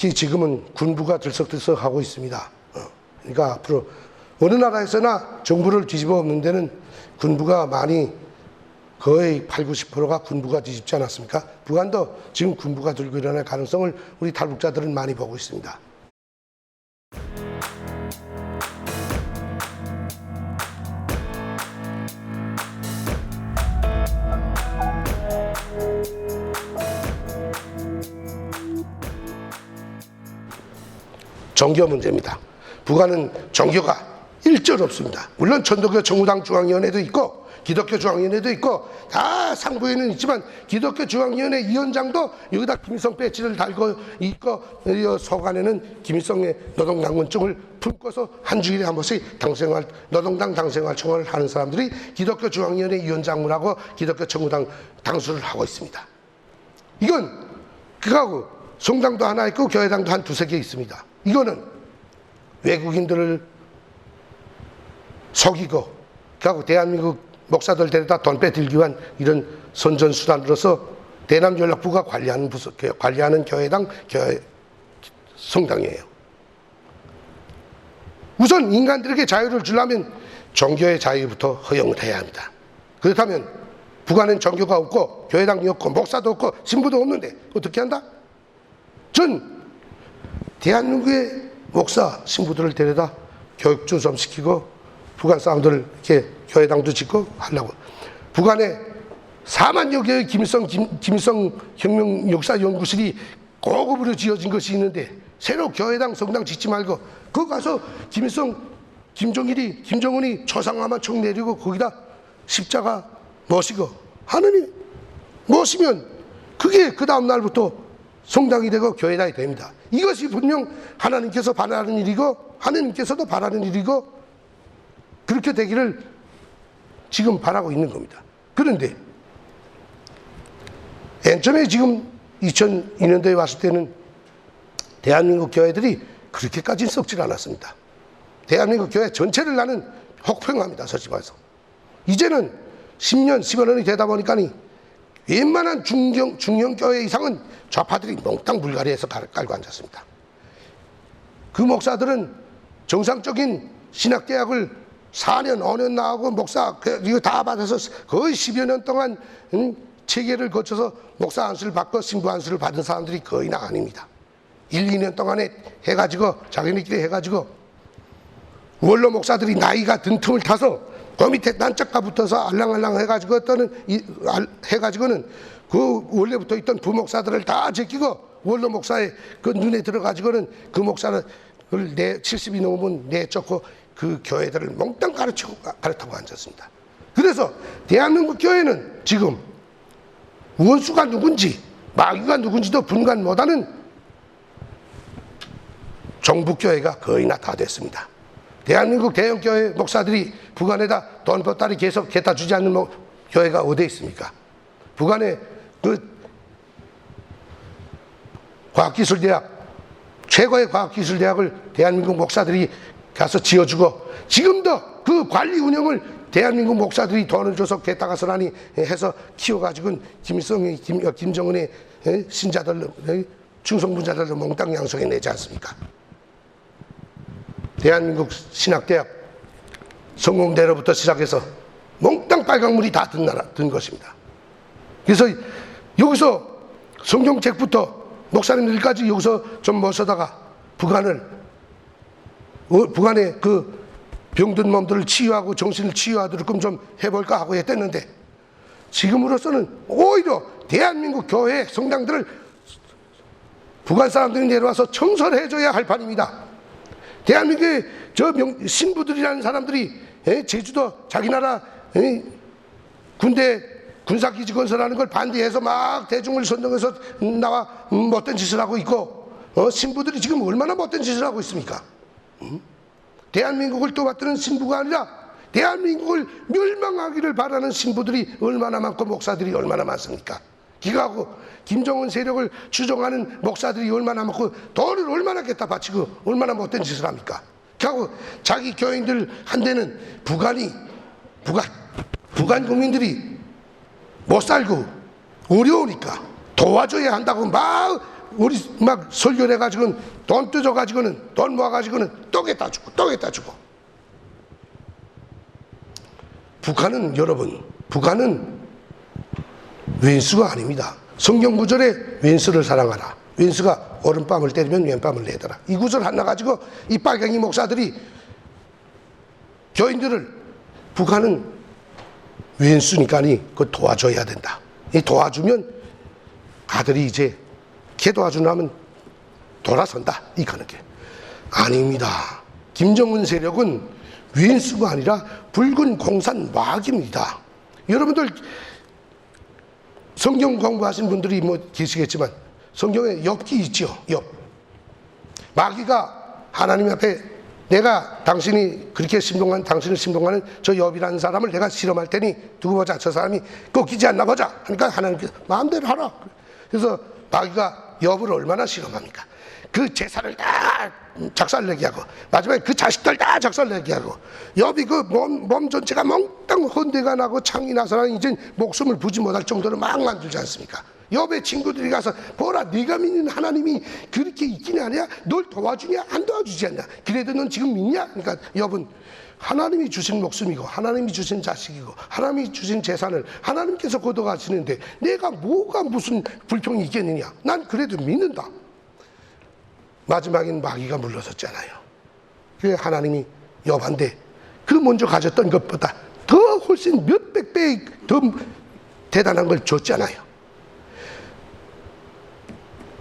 특히 지금은 군부가 들썩들썩하고 있습니다. 그러니까 앞으로 어느 나라에서나 정부를 뒤집어 엎는 데는 군부가 많이 거의 8, 90%가 군부가 뒤집지 않았습니까? 북한도 지금 군부가 들고 일어날 가능성을 우리 탈북자들은 많이 보고 있습니다. 종교 문제입니다. 북한은 종교가 일절 없습니다. 물론 천도교 정우당 중앙위원회도 있고 기독교 중앙위원회도 있고 다 상부에는 있지만 기독교 중앙위원회 위원장도 여기다 김일성 배지를 달고 있고 속 안에는 김일성의 노동당원증을 품고서 한 주일에 한 번씩 당생활 노동당 당생활 총회를 하는 사람들이 기독교 중앙위원회 위원장을 기독교 정우당 당수를 하고 있습니다. 이건 그거하고 성당도 하나 있고 교회당도 한 두세 개 있습니다. 이거는 외국인들을 속이고 그하고 대한민국 목사들 데려다 돈 빼들기 위한 이런 선전수단으로서 대남연락부가 관리하는 교회당 성당이에요. 우선 인간들에게 자유를 주려면 종교의 자유부터 허용을 해야 합니다. 그렇다면 북한은 종교가 없고 교회당이 없고 목사도 없고 신부도 없는데 어떻게 한다? 전 대한민국의 목사 신부들을 데려다 교육주 좀 시키고 북한 사람들을 이렇게 교회당도 짓고 하려고. 북한에 4만여 개의 김일성 혁명 역사 연구실이 고급으로 지어진 것이 있는데 새로 교회당 성당 짓지 말고 거기 가서 김정은이 초상화만 총 내리고 거기다 십자가 모시고 하느니 모시면 그게 그 다음 날부터 성당이 되고 교회당이 됩니다. 이것이 분명 하나님께서 바라는 일이고 하느님께서도 바라는 일이고 그렇게 되기를 지금 바라고 있는 겁니다. 그런데 맨 처음에 지금 2002년도에 왔을 때는 대한민국 교회들이 그렇게까지 썩질 않았습니다. 대한민국 교회 전체를 나는 혹평합니다. 솔직히 말해서. 이제는 10년, 15년이 되다 보니까 웬만한 중형 교회 이상은 좌파들이 몽땅 물갈이해서 깔고 앉았습니다. 그 목사들은 정상적인 신학대학을 4년, 5년 나오고 목사 이거 다 받아서 거의 10여 년 동안 체계를 거쳐서 목사 안수를 받고 신부 안수를 받은 사람들이 거의나 아닙니다. 1, 2년 동안에 해가지고 자기네끼리 해가지고 원로 목사들이 나이가 든 틈을 타서 그 밑에 난짝가 붙어서 알랑알랑 해가지고는 그 원래부터 있던 부목사들을 다 제끼고 원로 목사의 그 눈에 들어가지고는 그 목사를 70이 넘으면 내쫓고 그 교회들을 몽땅 가르치고 앉았습니다. 그래서 대한민국 교회는 지금 원수가 누군지 마귀가 누군지도 분간 못하는 종북교회가 거의나 다 됐습니다. 대한민국 대형교회 목사들이 북한에다 돈 보따리 계속 갖다 주지 않는 교회가 어디에 있습니까? 북한의 그 과학기술대학 최고의 과학기술대학을 대한민국 목사들이 가서 지어주고 지금도 그 관리 운영을 대한민국 목사들이 돈을 줘서 개따가서라니 해서 키워가지고는 김정은의 신자들 충성분자들을 몽땅 양성해 내지 않습니까? 대한민국 신학대학 성공대로부터 시작해서 몽땅 빨강물이 다 든 것입니다. 그래서 여기서 성경책부터 목사님들까지 여기서 좀 모셔다가 북한의 그 병든 몸들을 치유하고 정신을 치유하도록 좀 해볼까 하고 했댔는데 지금으로서는 오히려 대한민국 교회 성당들을 북한 사람들이 내려와서 청소를 해줘야 할 판입니다. 대한민국의 신부들이라는 사람들이 제주도 자기 나라 군대 군사기지 건설하는 걸 반대해서 막 대중을 선동해서 나와 못된 짓을 하고 있고 신부들이 지금 얼마나 못된 짓을 하고 있습니까? 대한민국을 떠받드는 신부가 아니라 대한민국을 멸망하기를 바라는 신부들이 얼마나 많고 목사들이 얼마나 많습니까? 기가하고 김정은 세력을 추종하는 목사들이 얼마나 많고 돈을 얼마나 갖다 바치고 얼마나 못된 짓을 합니까? 하고 자기 교인들 한테는 북한 국민들이 못 살고 어려우니까 도와줘야 한다고 막 우리 막 설교를 해가지고는 돈 뜯어가지고는 돈 모아가지고는 떡에다 주고 떡에다 주고. 북한은 여러분, 북한은 왼수가 아닙니다. 성경 구절에 왼수를 사랑하라. 왼수가 오른뺨을 때리면 왼뺨을 내더라. 이 구절 하나 가지고 이 빨갱이 목사들이 교인들을, 북한은 왼수니까니 그거 도와줘야 된다. 이 도와주면 아들이 이제 걔 도와주려면 돌아선다. 이 가는 게 아닙니다. 김정은 세력은 왼수가 아니라 붉은 공산 마귀입니다. 여러분들 성경 공부하신 분들이 뭐 계시겠지만 성경에 욥기 있죠. 욥. 마귀가 하나님 앞에 내가 당신이 그렇게 심동한, 당신을 심동하는 저 욥이라는 사람을 내가 실험할 테니 두고 보자. 저 사람이 꺾이지 않나 보자. 하니까 하나님께서 마음대로 하라. 그래서 마귀가 욥을 얼마나 실험합니까? 그 재산을 다 작살내게 하고 마지막에 그 자식들 다 작살내게 하고 욥이 그 몸 전체가 몽땅 헌대가 나고 창이 나서는 이제 목숨을 부지 못할 정도로 막 만들지 않습니까? 욥의 친구들이 가서 보라, 네가 믿는 하나님이 그렇게 있긴 하냐? 널 도와주냐? 안 도와주지 않냐? 그래도 넌 지금 믿냐? 그러니까 욥은 하나님이 주신 목숨이고 하나님이 주신 자식이고 하나님이 주신 재산을 하나님께서 거둬가시는데 내가 뭐가 무슨 불평이 있겠느냐? 난 그래도 믿는다. 마지막엔 마귀가 물러섰잖아요. 그래 하나님이 욥한테 그 먼저 가졌던 것보다 더 훨씬 몇백 배 더 대단한 걸 줬잖아요.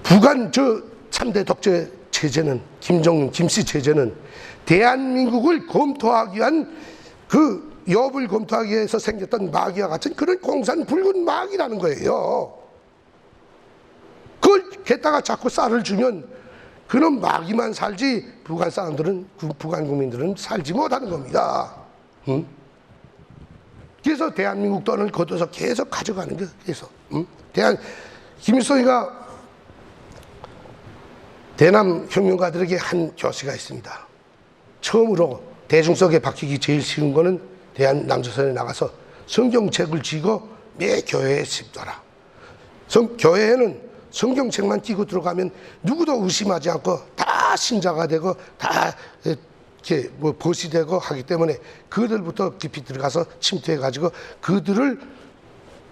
북한 저 3대 독재 체제는, 김정은, 김씨 체제는 대한민국을 검토하기 위한 그 욥을 검토하기 위해서 생겼던 마귀와 같은 그런 공산 붉은 마귀라는 거예요. 그걸 게다가 자꾸 쌀을 주면 그런 마귀만 살지 북한 사람들은, 북한 국민들은 살지 못하는 겁니다. 응? 그래서 대한민국 돈을 걷어서 계속 가져가는 거예요. 그래서 김일성이가 대남 혁명가들에게 한 교시가 있습니다. 처음으로 대중속에 박히기 제일 쉬운 거는 대한 남조선에 나가서 성경책을 쥐고 매 교회에 씹더라. 교회에는 성경책만 끼고 들어가면 누구도 의심하지 않고 다 신자가 되고 다 이렇게 뭐 벗이 되고 하기 때문에 그들부터 깊이 들어가서 침투해가지고 그들을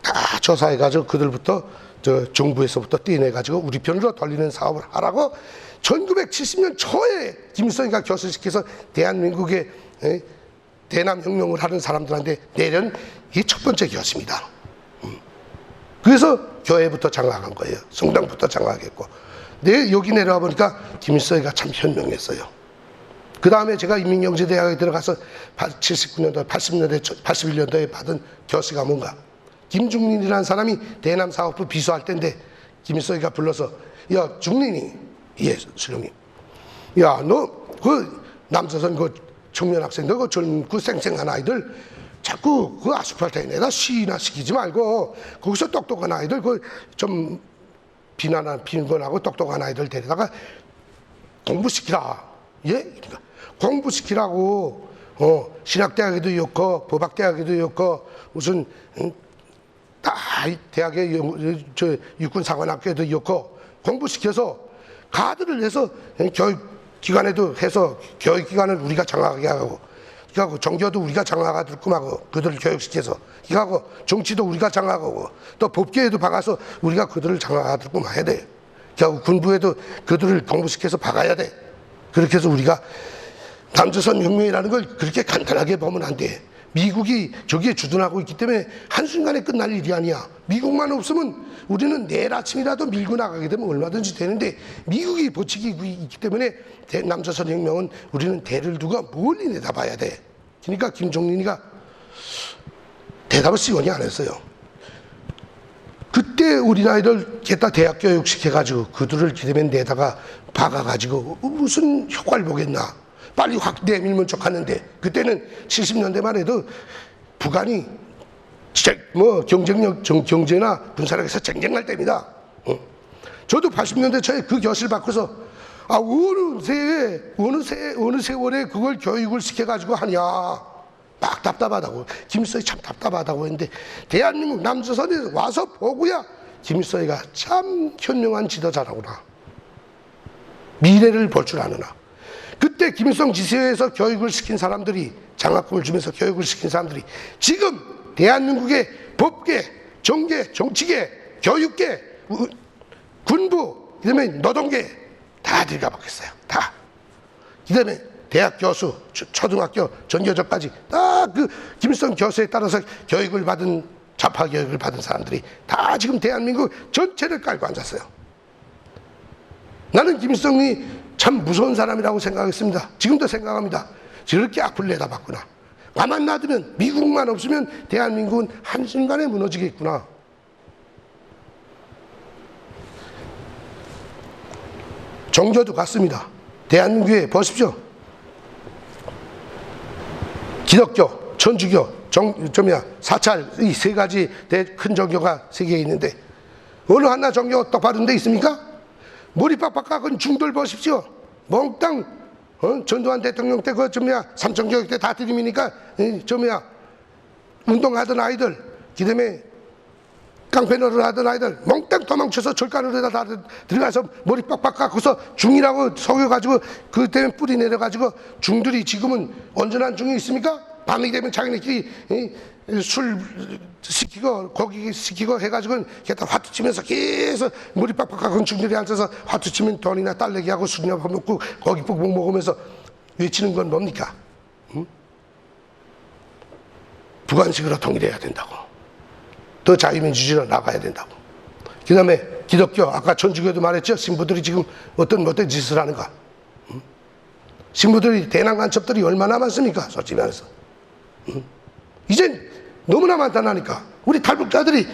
다 조사해가지고 그들부터 저 정부에서부터 떼내가지고 우리 편으로 돌리는 사업을 하라고 1970년 초에 김일성이가 교수시켜서 대한민국의 대남 혁명을 하는 사람들한테 내린 이 첫 번째 교수입니다. 그래서 교회부터 장악한 거예요. 성당부터 장악했고. 여기 내려와 보니까 김일성이가 참 현명했어요. 그 다음에 제가 인민경제대학에 들어가서 79년도, 80년대, 81년도에 받은 교수가 뭔가, 김중린이라는 사람이 대남 사업부 비서할 때인데 김일성이가 불러서, 야 중린이, 예 수령님, 야 너 그 남조선 그 청년 학생들 그 젊고 쌩쌩한 아이들 자꾸 그 아스팔트에 내다 시위나 시키지 말고 거기서 똑똑한 아이들 그 좀 빈곤하고 똑똑한 아이들 데려다가 공부시키라. 예? 그러니까 공부시키라고. 신학대학에도 있고 법학대학에도 있고 무슨 다 대학에 저 육군사관학교에도 있고 공부시켜서 가드를 해서 교육기관에도 해서 교육기관을 우리가 장악하게 하고, 그하고 종교도 우리가 장악하게끔 하고 그들을 교육시켜서, 이하고 정치도 우리가 장악하고 또 법계에도 박아서 우리가 그들을 장악하게끔 해야 돼. 그하고 군부에도 그들을 공부시켜서 박아야 돼. 그렇게 해서 우리가 남조선 혁명이라는 걸 그렇게 간단하게 보면 안 돼. 미국이 저기에 주둔하고 있기 때문에 한순간에 끝날 일이 아니야. 미국만 없으면 우리는 내일 아침이라도 밀고 나가게 되면 얼마든지 되는데 미국이 버티고 있기 때문에 남조선 혁명은 우리는 대를 두고 멀리 내다봐야 돼. 그러니까 김종린이가 대답을 시원히 안 했어요. 그때 우리 아이들 게다 대학 교육 시켜가지고 그들을 기대면 내다가 박아가지고 무슨 효과를 보겠나. 빨리 확 내밀면 좋겠는데, 그때는 70년대만 해도 북한이 뭐 경제나 군사력에서 쟁쟁할 때입니다. 저도 80년대 초에 그 교실을 바꿔서 어느 세월에 그걸 교육을 시켜가지고 하냐. 막 답답하다고. 김일성이 참 답답하다고 했는데 대한민국 남조선에 와서 보고야 김일성이가 참 현명한 지도자라구나. 미래를 볼 줄 아느나. 그때 김일성 지시에서 교육을 시킨 사람들이, 장학금을 주면서 교육을 시킨 사람들이 지금 대한민국의 법계, 정계, 정치계, 교육계, 군부, 그다음에 노동계 다 들어가 봤겠어요. 다. 그다음에 대학 교수, 초등학교, 전교조까지 다 그 김일성 교수에 따라서 교육을 받은, 좌파 교육을 받은 사람들이 다 지금 대한민국 전체를 깔고 앉았어요. 나는 김일성이 참 무서운 사람이라고 생각했습니다. 지금도 생각합니다. 저렇게 악플 내다봤구나. 가만 놔두면, 미국만 없으면 대한민국은 한순간에 무너지겠구나. 종교도 같습니다. 대한민국에 보십시오. 기독교, 천주교, 사찰, 이 세 가지 큰 종교가 세계에 있는데 어느 하나 종교 똑바른 데 있습니까? 머리 빡빡하건 중들 보십시오. 몽땅 전두환 대통령 때 삼청교육 때 다 들이미니까 운동하던 아이들, 그다음에 깡패노를 하던 아이들 몽땅 도망쳐서 절간으로 다 들어가서 머리 빡빡 깎고서 중이라고 속여가지고 그 때문에 뿌리 내려가지고 중들이 지금은 온전한 중이 있습니까? 밤이 되면 자기네끼리 술 시키고 고기 시키고 해가지고 게다 화투 치면서 계속 머리 빡빡 깎은 중들이 앉아서 화투 치면 돈이나 딸내기 하고 술이나 밥 먹고 고기 푹푹 먹으면서 외치는 건 뭡니까? 응? 북한식으로 통일해야 된다고. 더 자유민주주의로 나가야 된다고. 그 다음에 기독교, 아까 천주교도 말했죠. 신부들이 지금 어떤 짓을 하는가. 신부들이 대남 간첩들이 얼마나 많습니까? 솔직히 말해서. 이젠 너무나 많다니까. 우리 탈북자들이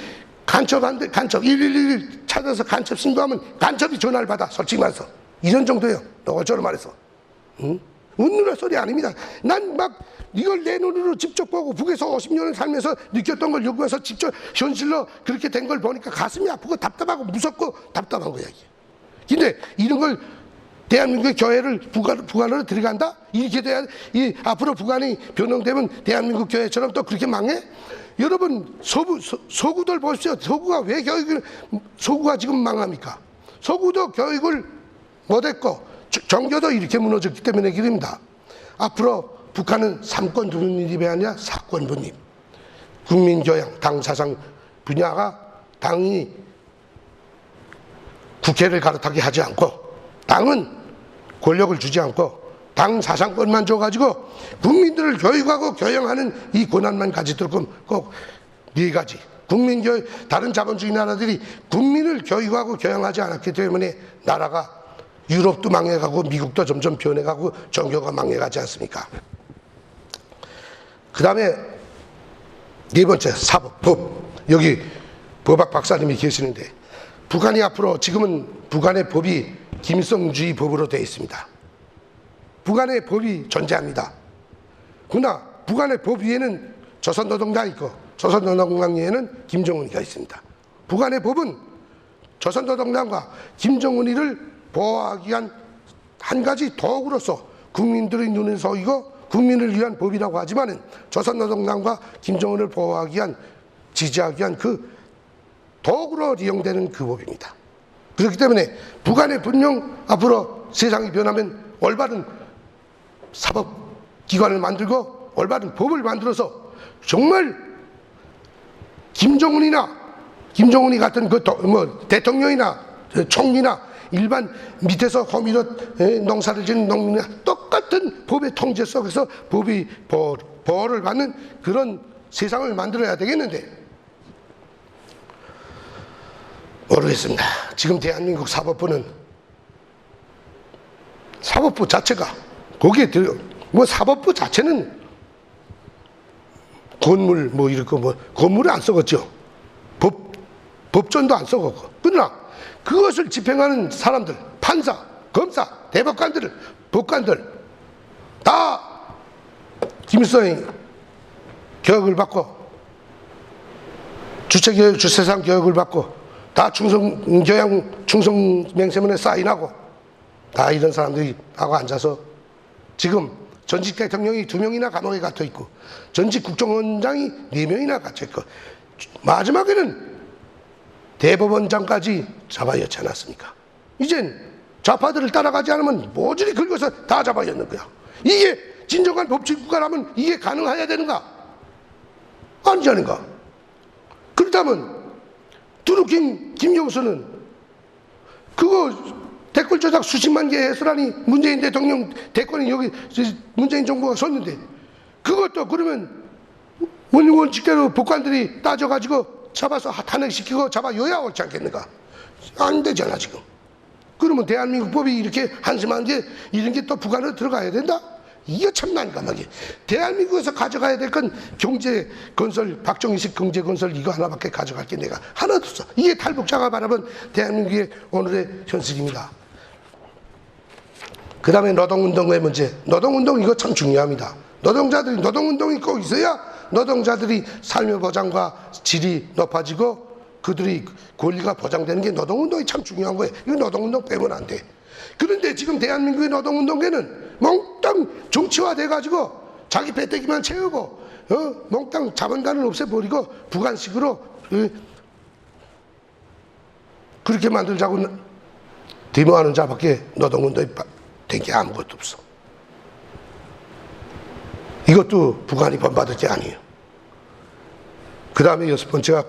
간첩 111 찾아서 간첩 신고하면 간첩이 전화를 받아. 솔직히 말해서. 이런 정도예요. 너처럼 말해서. 웃는 소리 아닙니다. 난 막 이걸 내 눈으로 직접 보고 북에서 50년을 살면서 느꼈던 걸 여기 와서 직접 현실로 그렇게 된 걸 보니까 가슴이 아프고 답답하고 무섭고 답답한 거야 이게. 근데 이런 걸 대한민국의 교회를 북한으로 들어간다? 이렇게 돼야 앞으로 북한이 변형되면 대한민국 교회처럼 또 그렇게 망해? 여러분 서구들 보십시오. 서구가 지금 망합니까? 서구도 교육을 못했고 종교도 이렇게 무너졌기 때문에 그럽니다. 앞으로 북한은 삼권 분립이 아니라 사권 분립. 국민교양, 당사상 분야가 당이 국회를 갈아타게 하지 않고 당은 권력을 주지 않고 당 사상권만 줘가지고 국민들을 교육하고 교양하는 이 권한만 가지도록 꼭 네 가지. 국민교육, 다른 자본주의 나라들이 국민을 교육하고 교양하지 않았기 때문에 나라가 유럽도 망해가고 미국도 점점 변해가고 종교가 망해가지 않습니까? 그 다음에 네 번째 사법, 법. 여기 법학 박사님이 계시는데 북한이 앞으로 지금은 북한의 법이 김일성주의 법으로 되어 있습니다. 북한의 법이 존재합니다. 그러나 북한의 법 위에는 조선노동당이 있고 조선노동당 위에는 김정은이가 있습니다. 북한의 법은 조선노동당과 김정은이를 보호하기 위한 한 가지 도구로서 국민들의 눈에 속이고 국민을 위한 법이라고 하지만은 조선노동당과 김정은을 보호하기 위한, 지지하기 위한 그 도구로 이용되는 그 법입니다. 그렇기 때문에 북한에 분명 앞으로 세상이 변하면 올바른 사법기관을 만들고 올바른 법을 만들어서 정말 김정은이 같은 대통령이나 총리나 일반 밑에서 호미로 농사를 짓는 농민이나 똑같은 법의 통제 속에서 법이 보호를 받는 그런 세상을 만들어야 되겠는데 모르겠습니다. 지금 대한민국 사법부는 사법부 자체가 거기에 사법부 자체는 건물 건물을 안 썩었죠. 법전도 안 썩었고. 그러나 그것을 집행하는 사람들, 판사, 검사, 대법관들, 법관들 다 김일성의 교육을 받고 주체교육, 주세상 교육을 받고 다 충성맹세문에 사인하고 다 이런 사람들이 하고 앉아서 지금 전직 대통령이 2명이나 감옥에 갇혀 있고 전직 국정원장이 4명이나 갇혀 있고 마지막에는 대법원장까지 잡아였지 않았습니까? 이젠 좌파들을 따라가지 않으면 모조리 긁어서 다 잡아였는 거야. 이게 진정한 법치국가라면 이게 가능해야 되는가? 아니지 않은가? 그렇다면 두루킹 김용수는 그거 댓글 조작 수십만 개 해서라니 문재인 대통령 대권이 여기 문재인 정부가 섰는데 그것도 그러면 원칙대로 법관들이 따져가지고 잡아서 탄핵시키고 잡아줘야 옳지 않겠는가? 안 되잖아 지금. 그러면 대한민국 법이 이렇게 한심한 게 이런 게 또 북한으로 들어가야 된다? 이게 참 난감하게. 대한민국에서 가져가야 될 건 경제건설, 박정희식 경제건설 이거 하나밖에 가져갈 게 내가 하나도 없어. 이게 탈북자가 바라본 대한민국의 오늘의 현실입니다. 그 다음에 노동운동의 문제. 노동운동 이거 참 중요합니다. 노동자들이 노동운동이 꼭 있어야 노동자들이 삶의 보장과 질이 높아지고 그들이 권리가 보장되는 게 노동운동이 참 중요한 거예요. 이거 노동운동 빼면 안 돼. 그런데 지금 대한민국의 노동운동에는 몽땅 정치화돼가지고 자기 배때기만 채우고 몽땅 자본가는 없애버리고 북한식으로 그렇게 만들자고 데모하는 자밖에 노동운동이 된 게 아무것도 없어. 이것도 북한이 본받을 게 아니에요. 그 다음에 여섯 번째가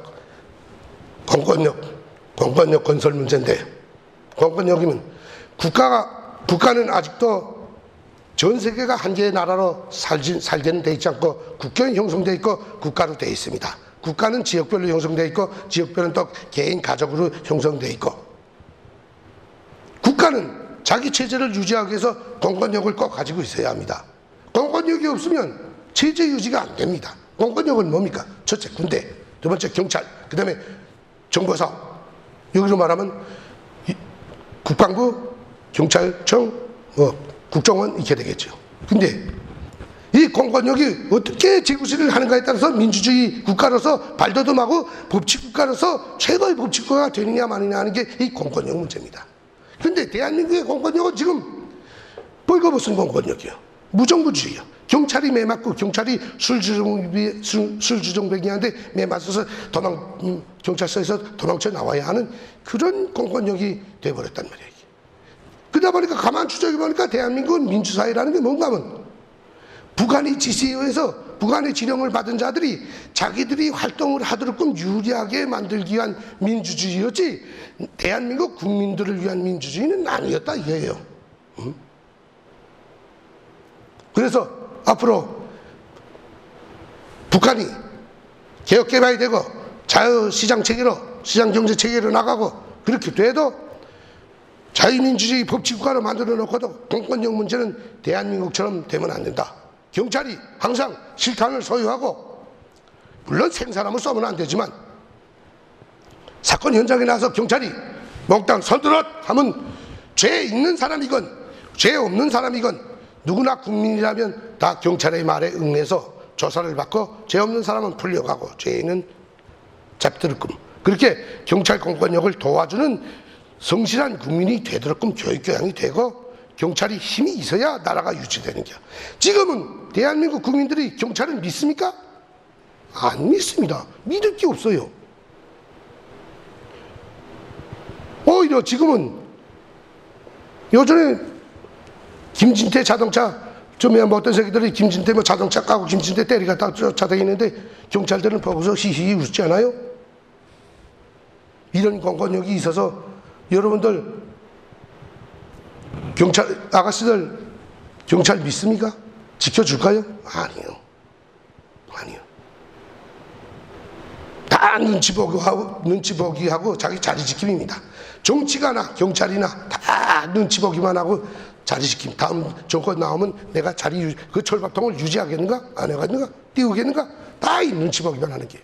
공권력 건설 문제인데, 공권력이면 북한은 아직도 전 세계가 한 개의 나라로 살게는 돼 있지 않고 국경이 형성돼 있고 국가로 돼 있습니다. 국가는 지역별로 형성돼 있고 지역별은 또 개인 가족으로 형성돼 있고, 국가는 자기 체제를 유지하기 위해서 공권력을 꼭 가지고 있어야 합니다. 공권력이 없으면 체제 유지가 안 됩니다. 공권력은 뭡니까? 첫째 군대, 두 번째 경찰, 그 다음에 정보사. 여기로 말하면 국방부, 경찰청, 국정원 이렇게 되겠죠. 근데 이 공권력이 어떻게 재구실을 하는가에 따라서 민주주의 국가로서 발돋움하고 법치국가로서 최고의 법치국가가 되느냐 마느냐 하는 게 이 공권력 문제입니다. 근데 대한민국의 공권력은 지금 벌거벗은 공권력이에요. 무정부주의야. 경찰이 매맞고 경찰이 술주정뱅이한테 매맞아서 경찰서에서 도망쳐 나와야 하는 그런 공권력이 돼버렸단 말이에요. 그러다 보니까 가만 추적해보니까 대한민국은 민주사회라는 게 뭔가 하면 북한의 지시에 의해서 북한의 지령을 받은 자들이 자기들이 활동을 하도록끔 유리하게 만들기 위한 민주주의였지 대한민국 국민들을 위한 민주주의는 아니었다 이거예요. 그래서 앞으로 북한이 개혁개발이 되고 자유시장 체계로 시장경제 체계로 나가고 그렇게 돼도 자유민주주의 법치국가로 만들어 놓고도 공권력 문제는 대한민국처럼 되면 안 된다. 경찰이 항상 실탄을 소유하고 물론 생사람을 쏘면 안 되지만 사건 현장에 나서 경찰이 몽땅 손들어 하면 죄 있는 사람이건 죄 없는 사람이건 누구나 국민이라면 다 경찰의 말에 응해서 조사를 받고 죄 없는 사람은 풀려가고 죄인은 잡들었끔 그렇게 경찰 공권력을 도와주는 성실한 국민이 되도록끔 교육교양이 되고 경찰이 힘이 있어야 나라가 유지되는 거야. 지금은 대한민국 국민들이 경찰을 믿습니까? 안 믿습니다. 믿을 게 없어요. 오히려 지금은 요전에 김진태 자동차 좀 어떤 새끼들이 김진태 뭐 자동차 까고 김진태 때리갔다 쫓아다니는데 경찰들은 보고서 히히 웃지 않아요? 이런 공권력이 있어서 여러분들 경찰 아가씨들 경찰 믿습니까? 지켜줄까요? 아니요. 다 눈치 보기하고 자기 자리 지킴입니다. 정치가나 경찰이나 다 눈치 보기만 하고 자리 지킴. 다음 정권 나오면 내가 그 철밥통을 유지하겠는가? 안 해가겠는가? 띄우겠는가? 다 이 눈치 보기만 하는 게.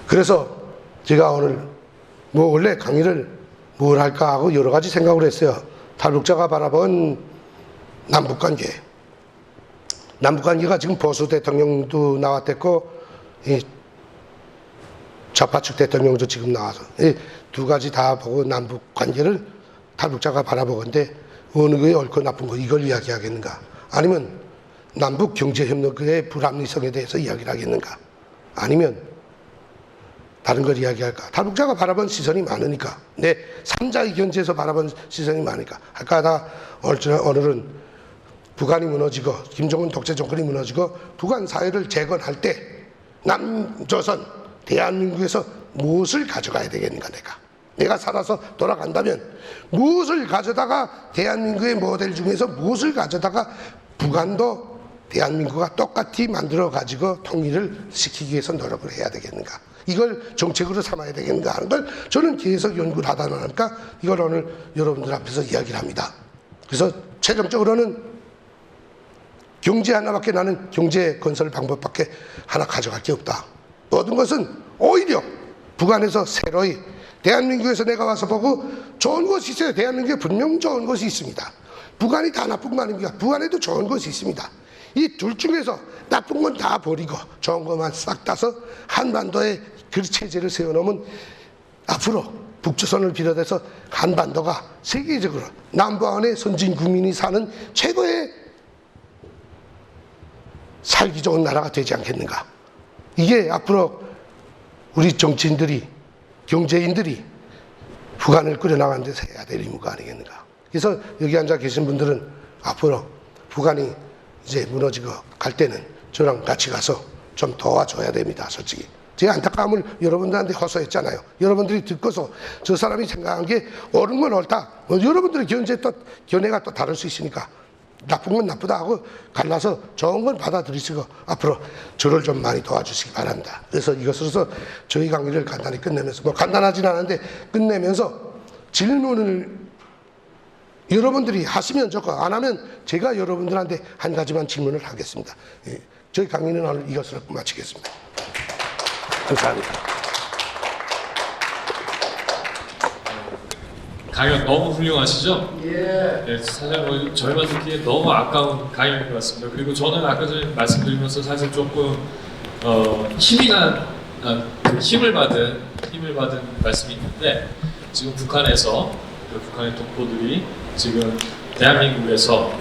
그래서 제가 오늘 원래 강의를 뭘 할까 하고 여러 가지 생각을 했어요. 탈북자가 바라본 남북관계. 남북관계가 지금 보수 대통령도 나왔댔고 좌파 측 대통령도 지금 나와서 이 두 가지 다 보고 남북관계를 탈북자가 바라보건데 어느 게 옳고 나쁜 거 이걸 이야기하겠는가? 아니면 남북 경제협력의 불합리성에 대해서 이야기를 하겠는가? 아니면 다른 걸 이야기할까? 탈북자가 바라본 시선이 많으니까, 내 3자의 견지에서 바라본 시선이 많으니까 아까 하다 오늘은 북한이 무너지고 김정은 독재 정권이 무너지고 북한 사회를 재건할 때 남조선 대한민국에서 무엇을 가져가야 되겠는가? 내가 살아서 돌아간다면 무엇을 가져다가 대한민국의 모델 중에서 무엇을 가져다가 북한도 대한민국과 똑같이 만들어 가지고 통일을 시키기 위해서 노력을 해야 되겠는가? 이걸 정책으로 삼아야 되겠는가 하는 걸 저는 계속 연구를 하다 보니까 이걸 오늘 여러분들 앞에서 이야기를 합니다. 그래서 최종적으로는 경제 하나밖에, 나는 경제 건설 방법밖에 하나 가져갈 게 없다. 모든 것은 오히려 북한에서 새로이 대한민국에서 내가 와서 보고 좋은 것이 있어요. 대한민국에 분명 좋은 것이 있습니다. 북한이 다 나쁜 거 아닙니까? 북한에도 좋은 것이 있습니다. 이 둘 중에서 나쁜 건 다 버리고 좋은 것만 싹 따서 한반도에 그 체제를 세워놓으면 앞으로 북조선을 비롯해서 한반도가 세계적으로 남북한의 선진 국민이 사는 최고의 살기 좋은 나라가 되지 않겠는가? 이게 앞으로 우리 정치인들이, 경제인들이 북한을 꾸려나가는 데서 해야 될 임무가 아니겠는가? 그래서 여기 앉아 계신 분들은 앞으로 북한이 이제 무너지고 갈 때는 저랑 같이 가서 좀 도와줘야 됩니다. 솔직히 제 안타까움을 여러분들한테 호소했잖아요. 여러분들이 듣고서 저 사람이 생각한 게 옳은 건 옳다, 여러분들의 견해가 또 다를 수 있으니까 나쁜 건 나쁘다 하고 갈라서 좋은 건 받아들이시고 앞으로 저를 좀 많이 도와주시기 바랍니다. 그래서 이것으로서 저희 강의를 간단히 끝내면서, 뭐 간단하진 않은데 끝내면서 질문을 여러분들이 하시면 좋고, 안 하면 제가 여러분들한테 한 가지만 질문을 하겠습니다. 예, 저희 강의는 오늘 이것으로 마치겠습니다. 감사합니다. 강의가 너무 훌륭하시죠? 예. 네, 사실 뭐 저희만 듣기에 너무 아까운 강의인 것 같습니다. 그리고 저는 아까 전에 말씀드리면서 사실 조금 힘을 받은 말씀이 있는데, 지금 북한에서 북한의 동포들이 지금 대한민국에서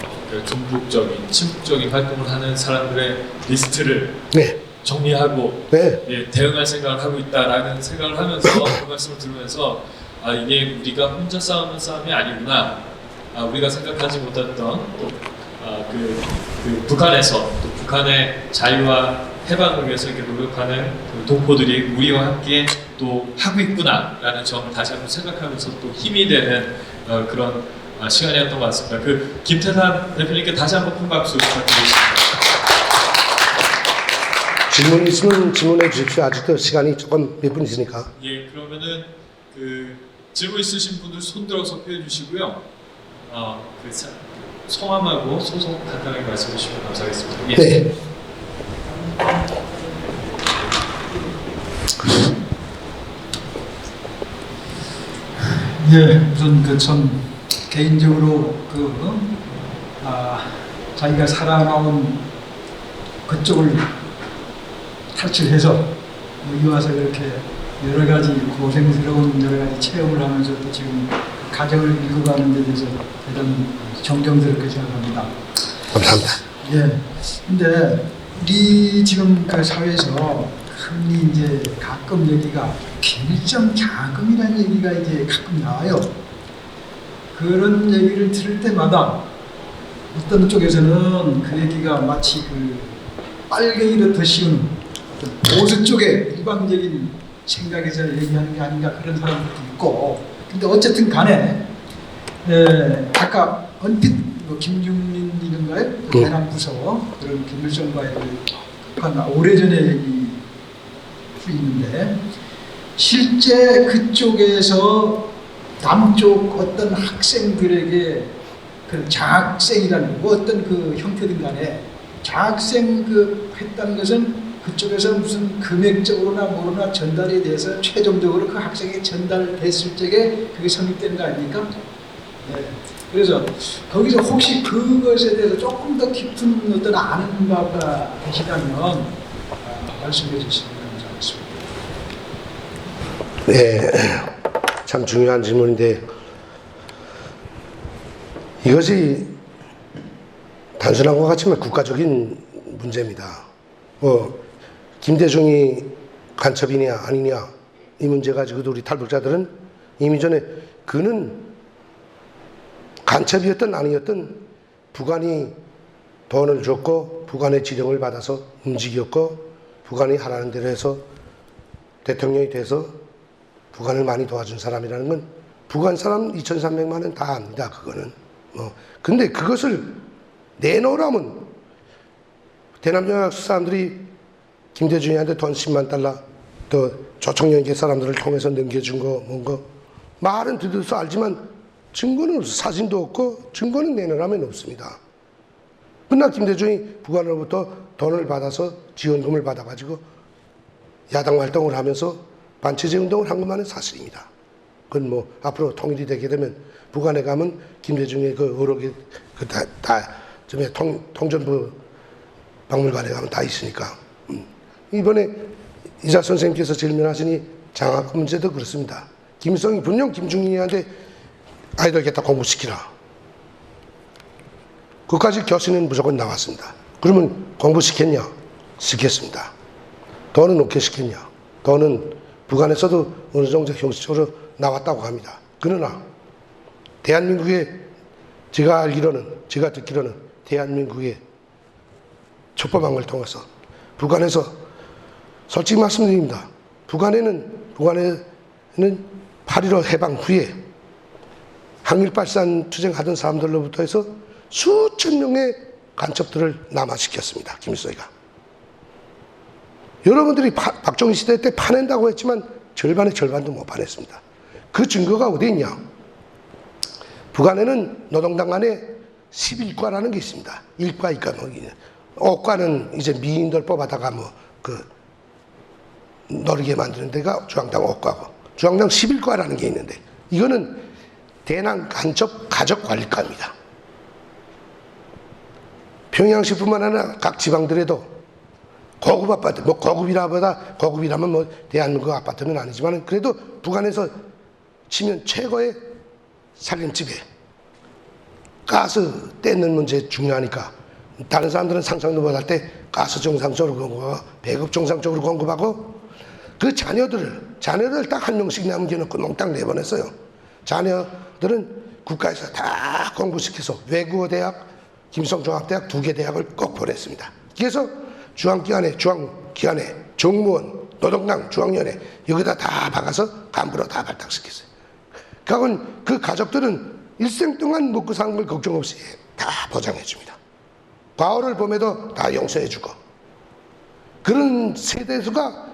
중국적인 침묵적인 활동을 하는 사람들의 리스트를 네. 정리하고 네. 예, 대응할 생각을 하고 있다라는 생각을 하면서 그 말씀을 들으면서 이게 우리가 혼자 싸우는 싸움이 아니구나. 우리가 생각하지 못했던 그 북한에서 또 북한의 자유와 해방을 위해서 이렇게 노력하는 그 동포들이 우리와 함께 또 하고 있구나라는 점을 다시 한번 생각하면서 또 힘이 되는 그런 시간이었던 것 같습니다. 그 김태산 대표님께 다시 한번 큰 박수 부탁드리겠습니다. 질문 있으면 질문해 주십시오. 아직도 시간이 조금 몇 분 있으니까. 예, 그러면은 그 질문 있으신 분들 손 들어서 표해 주시고요. 성함하고 소속 간단하게 말씀해 주시면 감사하겠습니다. 예. 네. 예, 우선 참 개인적으로 자기가 살아나온 그쪽을 탈출해서 여기 와서 이렇게 여러 가지 고생스러운 여러 가지 체험을 하면서 또 지금 가정을 이끌어가는 데 대해서 대단히 존경스럽게 생각합니다. 감사합니다. 예. 근데 우리 지금 그 사회에서 흔히 이제 가끔 얘기가 김일성 자금이라는 얘기가 이제 가끔 나와요. 그런 얘기를 들을 때마다 어떤 쪽에서는 그 얘기가 마치 그 빨갱이로 더 쉬운 보수 쪽의 일방적인 생각에서 얘기하는 게 아닌가 그런 사람들도 있고, 근데 어쨌든 간에 아까 언뜻 김중민 이런가요? 대남 부서 그런 김일성과의 오래전에 얘기 있는데, 실제 그쪽에서 남쪽 어떤 학생들에게 그 장학생이라는 어떤 그 형태든 간에 장학생 했다는 것은 그쪽에서 무슨 금액적으로나 뭐로나 전달에 대해서 최종적으로 그 학생이 전달됐을 적에 그게 성립되는 거 아닙니까? 네. 그래서 거기서 혹시 그것에 대해서 조금 더 깊은 어떤 아는 바가 계시다면 말씀해 주시면 감사하겠습니다. 네, 참 중요한 질문인데, 이것이 단순한 것 같지만 국가적인 문제입니다. 뭐 김대중이 간첩이냐 아니냐 이 문제 가지고도 우리 탈북자들은 이미 전에 그는 간첩이었든 아니었든 북한이 돈을 줬고 북한의 지령을 받아서 움직였고 북한이 하라는 대로 해서 대통령이 돼서 북한을 많이 도와준 사람이라는 건 북한 사람 2,300만 원 다 압니다. 그거는. 근데 그것을 내놓으라면 대남여학 사람들이 김대중이한테 돈 10만 달러 또 조총련계 사람들을 통해서 넘겨준 거 뭔가 말은 듣어서 알지만 증거는 없어. 사진도 없고 증거는 내놓으라면 없습니다. 그러나 김대중이 북한으로부터 돈을 받아서 지원금을 받아가지고 야당 활동을 하면서 반체제 운동을 한 것만은 사실입니다. 그건 뭐 앞으로 통일이 되게 되면 북한에 가면 김대중의 그 의혹이 통전부 박물관에 가면 다 있으니까. 이번에 이자 선생님께서 질문하시니 장학 문제도 그렇습니다. 김일성이 분명 김중인한테 아이들 갖다 공부시키라. 그까지 교수는 무조건 나왔습니다. 그러면 공부시켰냐? 시켰습니다. 돈은 어떻게 시켰냐? 돈은 북한에서도 어느 정도 형식적으로 나왔다고 합니다. 그러나 대한민국의 제가 듣기로는 대한민국의 첩보망을 통해서 북한에서 솔직히 말씀드립니다. 북한에는 8.15 해방 후에 항일발산 투쟁하던 사람들로부터 해서 수천 명의 간첩들을 남아시켰습니다. 김일성이가. 여러분들이 박정희 시대 때 파낸다고 했지만 절반의 절반도 못 파냈습니다. 그 증거가 어디 있냐? 북한에는 노동당 안에 11과라는 게 있습니다. 1과, 2과, 5과는 이제 미인들 뽑아다가 노리게 만드는 데가 중앙당 5과고, 중앙당 11과라는 게 있는데, 이거는 대남 간첩 가족관리과입니다. 평양시뿐만 아니라 각 지방들에도 고급 아파트, 고급이라면 대한민국 아파트는 아니지만 그래도 북한에서 치면 최고의 살림집에 가스 떼는 문제 중요하니까 다른 사람들은 상상도 못할 때 가스 정상적으로 공급하고 배급 정상적으로 공급하고 그 자녀들 딱 한 명씩 남겨놓고 몽땅 내보냈어요. 자녀들은 국가에서 다 공부시켜서 외국어 대학, 김성종합대학 2개 대학을 꼭 보냈습니다. 그래서 중앙기관에 정무원, 노동당, 중앙위원회 여기다 다 박아서 간부로 다 발탁시켰어요. 그 가족들은 일생 동안 먹고 사는 걸 걱정 없이 다 보장해 줍니다. 과오를 범해도 다 용서해 주고 그런 세대수가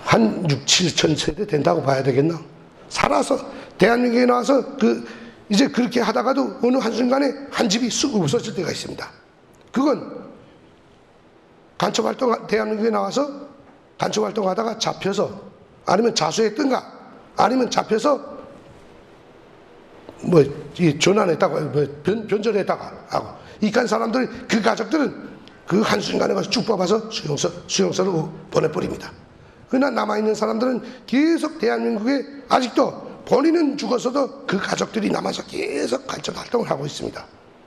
한 6, 7천 세대 된다고 봐야 되겠나? 살아서 대한민국에 나와서 이제 그렇게 하다가도 어느 한순간에 한 집이 쑥 없어질 때가 있습니다. 그건 간첩활동, 대한민국에 나와서 간첩활동하다가 잡혀서 아니면 자수했던가 아니면 잡혀서 전환했다가 변절했다가 하고 이칸 사람들 그 가족들은 그 한순간에 가서 쭉 뽑아서 수용소로 보내버립니다. 그러나 남아있는 사람들은 계속 대한민국에 아직도 본인은 죽었어도 그 가족들이 남아서 계속 간첩 활동을 하고 있습니다.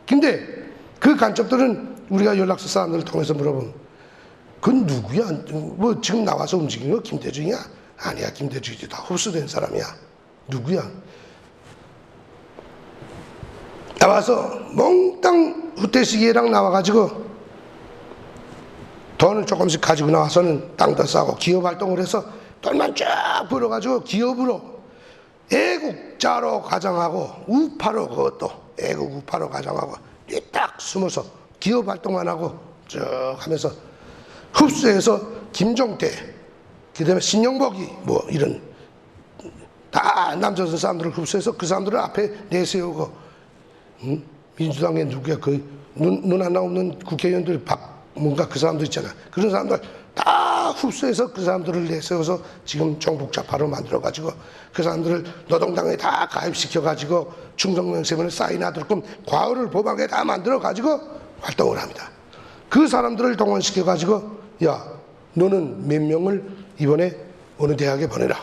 근데 그 간첩들은 우리가 연락처 사람들을 통해서 물어보면 그건 누구야? 지금 나와서 움직이는 거 김대중이야? 아니야, 김대중이지. 다 흡수된 사람이야. 누구야? 나와서 몽땅 후퇴시계랑 나와가지고 돈을 조금씩 가지고 나와서는 땅도 싸고 기업활동을 해서 돈만 쫙 벌어가지고 기업으로 애국자로 가장하고 우파로 그것도 애국 우파로 가장하고 딱 숨어서 기업활동만 하고 쭉 하면서 흡수해서 김종태 그 다음에 신영복이 이런 다 남조선 사람들을 흡수해서 그 사람들을 앞에 내세우고 민주당에 누구야 눈 하나 없는 국회의원들 뭔가 그 사람들 있잖아. 그런 사람들 다 흡수해서 그 사람들을 내세워서 지금 종북좌파로 만들어가지고 그 사람들을 노동당에 다 가입시켜가지고 충성명세문을 사인하도록 과오를 범하게 다 만들어가지고 활동을 합니다. 그 사람들을 동원시켜가지고 야 너는 몇 명을 이번에 어느 대학에 보내라.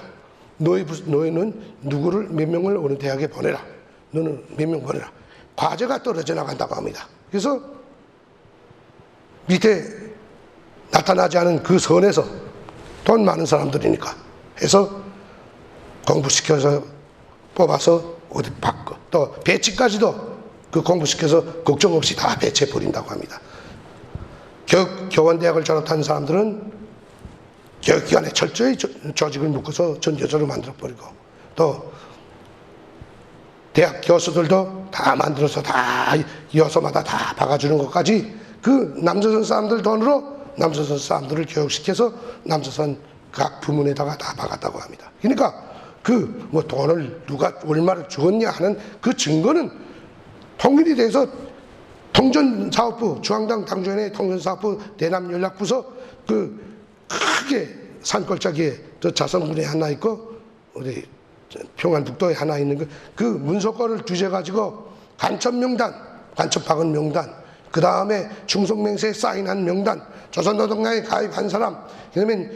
너희는 누구를 몇 명을 어느 대학에 보내라. 너는 몇 명 보내라. 과제가 떨어져 나간다고 합니다. 그래서 밑에 나타나지 않은 그 선에서 돈 많은 사람들이니까 해서 공부시켜서 뽑아서 어디 바꿔 또 배치까지도 그 공부시켜서 걱정 없이 다 배치해 버린다고 합니다. 교원대학을 졸업한 사람들은 교육기관에 철저히 조직을 묶어서 전교조를 만들어 버리고 또 대학 교수들도 다 만들어서 다 여서마다 다 박아주는 것까지 그 남조선 사람들 돈으로 남조선 사람들을 교육시켜서 남조선 각 부문에다가 다 박았다고 합니다. 그러니까 그 뭐 돈을 누가 얼마를 주었냐 하는 그 증거는 통일이 돼서 통전사업부 중앙당 당조연의 통전사업부 대남연락부서 그 크게 산골짜기에 저 자성군에 하나 있고 우리 평안북도에 하나 있는 그 문서권을 뒤져 가지고 간첩 명단, 간첩 박은 명단, 그 다음에 충성맹세에 사인한 명단, 조선노동당에 가입한 사람, 그다음에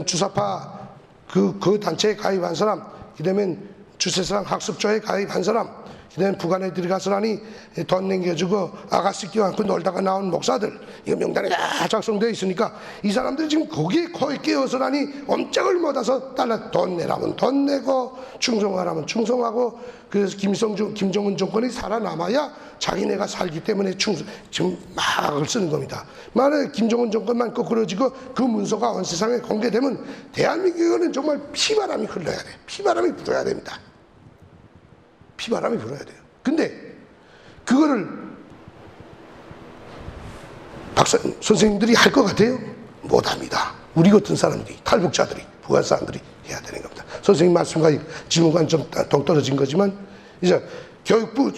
주사파 그 단체에 가입한 사람, 그다음에 주세사랑 학습조에 가입한 사람, 그다음에 북한에 들어가서라니 돈 남겨주고 아가씨 껴안고 놀다가 나온 목사들, 이거 명단에 다 작성되어 있으니까 이 사람들이 지금 거기에 코에 끼어서라니 엄짝을 못해서 달러 돈 내라면 돈 내고 충성하라면 충성하고 그래서 김정은 정권이 살아남아야 자기네가 살기 때문에 지금 막을 쓰는 겁니다. 만약에 김정은 정권만 거꾸러지고 그 문서가 온 세상에 공개되면 대한민국은 정말 피바람이 흘러야 돼. 피바람이 불어야 됩니다. 피바람이 불어야 돼요. 근데 그거를 선생님들이 할 것 같아요? 못합니다. 우리 같은 사람들이, 탈북자들이, 북한 사람들이 해야 되는 겁니다. 선생님 말씀과 질문과 좀 동떨어진 거지만 이제 교육부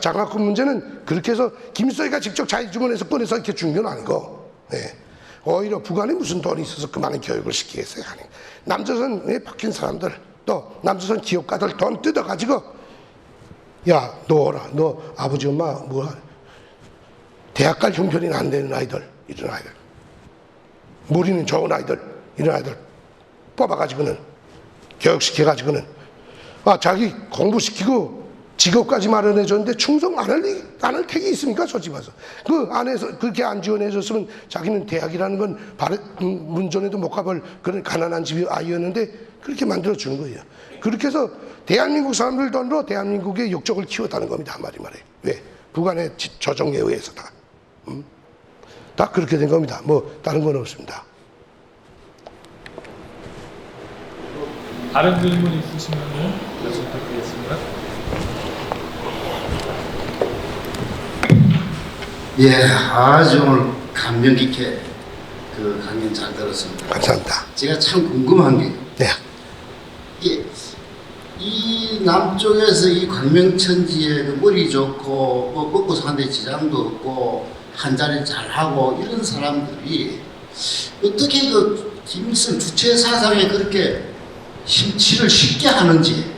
장학금 문제는 그렇게 해서 김서희가 직접 자기 주머니에서 꺼내서 이렇게 준 건 아니고, 네. 오히려 북한에 무슨 돈이 있어서 그만한 교육을 시키겠어요? 아니. 남조선에 박힌 사람들, 또 남조선 기업가들 돈 뜯어가지고 야, 너 아버지 엄마 뭐야? 대학 갈 형편이 안 되는 아이들, 이런 아이들, 머리는 좋은 아이들, 이런 아이들 뽑아가지고는 교육시켜가지고는 자기 공부시키고 직업까지 마련해줬는데 충성 안 할 택이 있습니까? 솔직히 말해서 그 안에서 그렇게 안 지원해줬으면 자기는 대학이라는 건 문전에도 못 가볼 그런 가난한 집이 아이였는데 그렇게 만들어주는 거예요. 그렇게 해서 대한민국 사람들 돈으로 대한민국의 욕적을 키웠다는 겁니다. 한마디 말해. 왜? 북한의 조정에 의해서 다 그렇게 된 겁니다. 뭐 다른 건 없습니다. 다른 질문 있으시면 말씀 부탁드리겠습니다. 예, 아주 오늘 감명 깊게 그 강연 잘 들었습니다. 감사합니다. 제가 참 궁금한 게 네. 이 남쪽에서 이 광명천지에 그 머리 좋고 뭐 먹고 사는데 지장도 없고 한자리 잘하고 이런 사람들이 어떻게 그 김일성 주체 사상에 그렇게 심취를 쉽게 하는지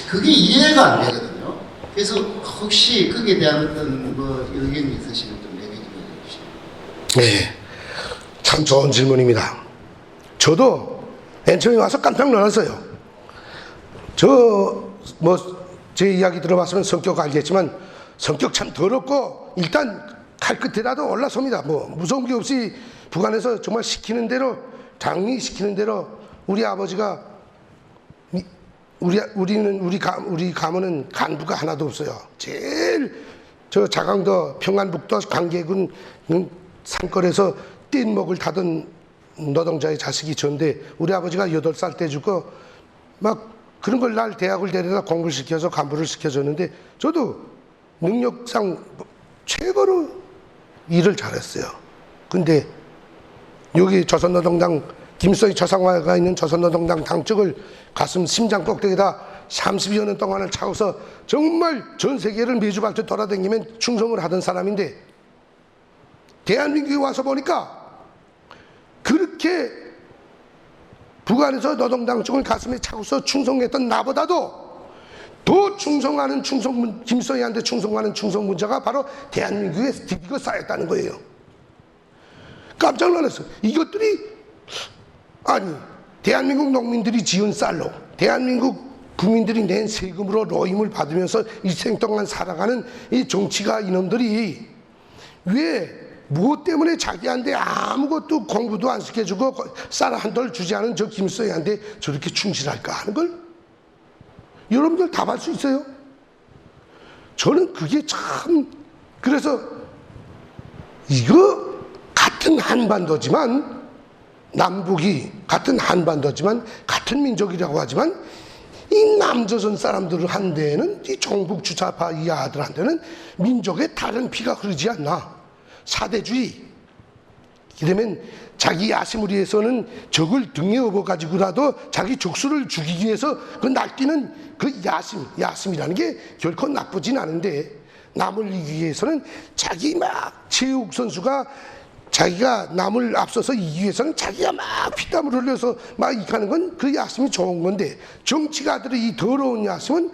그게 이해가 안 되거든요. 그래서 혹시 거기에 대한 어떤 뭐 의견이 있으시면 좀 얘기 좀 해주십시오. 네. 참 좋은 질문입니다. 저도 맨 처음에 와서 깜짝 놀랐어요. 제 이야기 들어봤으면 성격 알겠지만 성격 참 더럽고 일단 칼 끝이라도 올라섭니다. 뭐 무서운 게 없이 북한에서 정말 시키는 대로 당리 시키는 대로 우리 아버지가 우리 가문은 간부가 하나도 없어요. 제일 저 자강도 평안북도 강계군 산골에서 뗏목을 타던 노동자의 자식이 전데 우리 아버지가 8살 때 죽고 막 그런 걸 날 대학을 데려다 공부를 시켜서 간부를 시켜줬는데 저도 능력상 최고로 일을 잘했어요. 근데 여기 조선노동당 김서희 초상화가 있는 조선노동당 당쪽을 가슴 심장 꼭대기에다 30여 년 동안을 차고서 정말 전 세계를 미주발주 돌아다니면 충성을 하던 사람인데 대한민국에 와서 보니까 그렇게 북한에서 노동당 쪽을 가슴에 차고서 충성했던 나보다도 더 충성하는 김서희한테 충성하는 충성문자가 바로 대한민국에 디디고 쌓였다는 거예요. 깜짝 놀랐어요. 이것들이 아니 대한민국 농민들이 지은 쌀로 대한민국 국민들이 낸 세금으로 로임을 받으면서 일생 동안 살아가는 이 정치가 이놈들이 왜 무엇 때문에 자기한테 아무것도 공부도 안 시켜주고 쌀 한 덜 주지 않은 저 김수희한테 저렇게 충실할까 하는 걸 여러분들 답할 수 있어요? 저는 그게 참, 그래서 이거 같은 한반도지만, 남북이 같은 한반도지만 같은 민족이라고 하지만 이 남조선 사람들 한데에는, 이 종북 주사파 이하들한테는 민족의 다른 피가 흐르지 않나. 사대주의, 이러면 자기 야심을 위해서는 적을 등에 업어가지고라도 자기 족수를 죽이기 위해서 그 날뛰는 그 야심이라는 게 결코 나쁘진 않은데, 남을 이기기 위해서는 자기 막, 체육 선수가 자기가 남을 앞서서 이기기 위해서는 자기가 막 피땀을 흘려서 막 이기는 건 그 야심이 좋은 건데, 정치가들의 이 더러운 야심은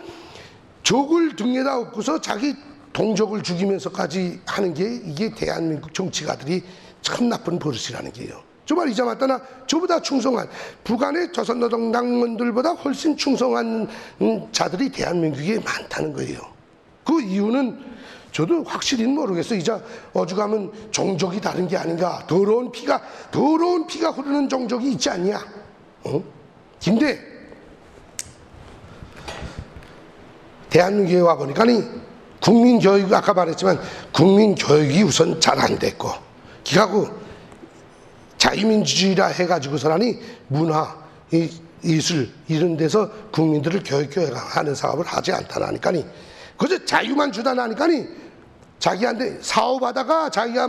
적을 등에다 업고서 자기 동족을 죽이면서까지 하는 게, 이게 대한민국 정치가들이 참 나쁜 버릇이라는 게요. 정말 이자마따나 저보다 충성한, 북한의 조선노동당원들보다 훨씬 충성한 자들이 대한민국에 많다는 거예요. 그 이유는 저도 확실히는 모르겠어요. 이제 어죽하면 종족이 다른 게 아닌가. 더러운 피가 흐르는 종족이 있지 않냐. 근데 대한민국에 와보니까 국민교육, 아까 말했지만 국민교육이 우선 잘 안 됐고, 기하고 자유민주주의라 해가지고서라니 문화, 예술 이런 데서 국민들을 교육하는 사업을 하지 않다라니까니, 그저 자유만 주다 나니까니 자기한테 사업하다가 자기가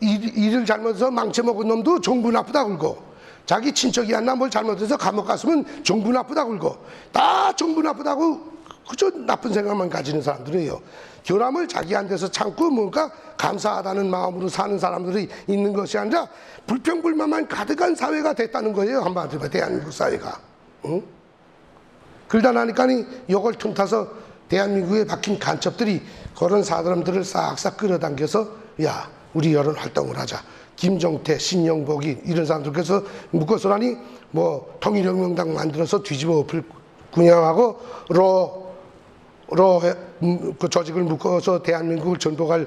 일을 잘못해서 망쳐먹은 놈도 정부 나쁘다 굴고, 자기 친척이 하나 뭘 잘못해서 감옥 갔으면 정부 나쁘다 굴고, 다 정부 나쁘다고 그저 나쁜 생각만 가지는 사람들이에요. 결함을 자기한테서 참고 뭔가 감사하다는 마음으로 사는 사람들이 있는 것이 아니라 불평불만만 가득한 사회가 됐다는 거예요. 한마디로 대한민국 사회가. 응? 그러다 나니까니 이걸 틈타서 대한민국에 박힌 간첩들이 그런 사람들을 싹싹 끌어당겨서, 야, 우리 여론 활동을 하자. 김종태, 신영복이 이런 사람들, 그래서 묶어서라니 뭐 통일혁명당 만들어서 뒤집어 엎을 군영하고 그 조직을 묶어서 대한민국을 전복할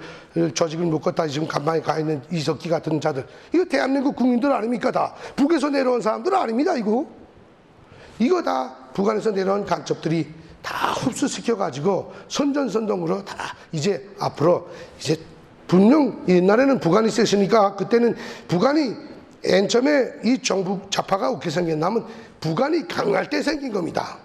조직을 묶었다 지금 간만에 가 있는 이석기 같은 자들, 이거 대한민국 국민들 아닙니까? 다 북에서 내려온 사람들 아닙니다. 이거 다 북한에서 내려온 간첩들이 다 흡수시켜 가지고 선전선동으로 다 이제 앞으로 이제 분명 옛날에는 북한이 셌으니까 그때는 북한이 맨 처음에 이 정부 좌파가 어떻게 생겼냐면 북한이 강할 때 생긴 겁니다.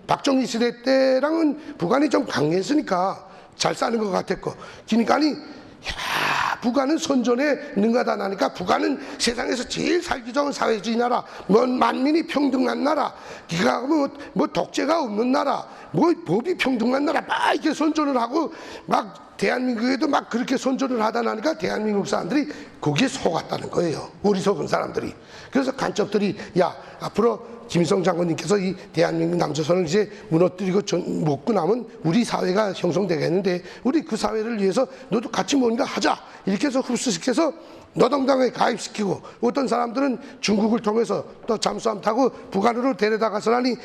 박정희 시대 때랑은 북한이 좀 강했으니까 잘 사는 것 같았고, 그러니까니 야, 북한은 선전에 능하다 나니까 북한은 세상에서 제일 살기 좋은 사회주의 나라, 뭐 만민이 평등한 나라, 기가 뭐 독재가 없는 나라, 뭐 법이 평등한 나라, 막 이렇게 선전을 하고 막 대한민국에도 막 그렇게 선전을 하다 나니까 대한민국 사람들이 거기에 속았다는 거예요. 어리석은 사람들이. 그래서 간첩들이, 야, 앞으로 김일성 장군님께서 이 대한민국 남조선을 이제 무너뜨리고 먹고 나면 우리 사회가 형성되겠는데, 우리 그 사회를 위해서 너도 같이 뭔가 하자, 이렇게 해서 흡수시켜서 노동당에 가입시키고, 어떤 사람들은 중국을 통해서 또 잠수함 타고 북한으로 데려다가서라니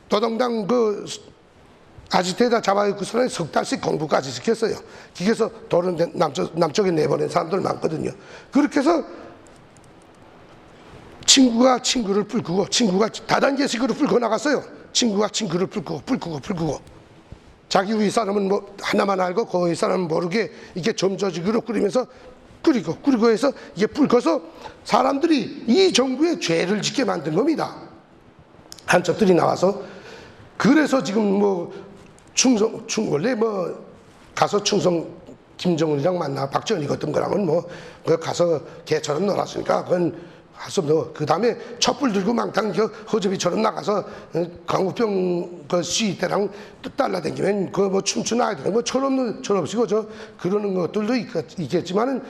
노동당 그 아지트에다 잡아갖고 서는 석 달씩 공부까지 시켰어요. 그래서 도른 남쪽에 내보낸 사람들 많거든요. 그렇게 해서 친구가 친구를 불끄고, 친구가 다단계식으로 불고 나갔어요. 친구가 친구를 불끄고 자기 위 사람은 뭐 하나만 알고 그 위 사람은 모르게 이게 점조직으로 끓이면서 끓이고 해서 이게 불꺼서 사람들이 이 정부의 죄를 짓게 만든 겁니다. 한첩들이 나와서. 그래서 지금 뭐 원래 뭐 가서 충성 김정은이랑 만나 박정희 같은 거랑은 뭐 가서 개처럼 놀았으니까 그건 가서 그 다음에 촛불 들고 망탕 허접이처럼 나가서 광우병 그 시위 때랑 딸라댕기면 그 뭐 춤추는 아이들은 뭐 철없이고 그러는 것들도 있겠지만은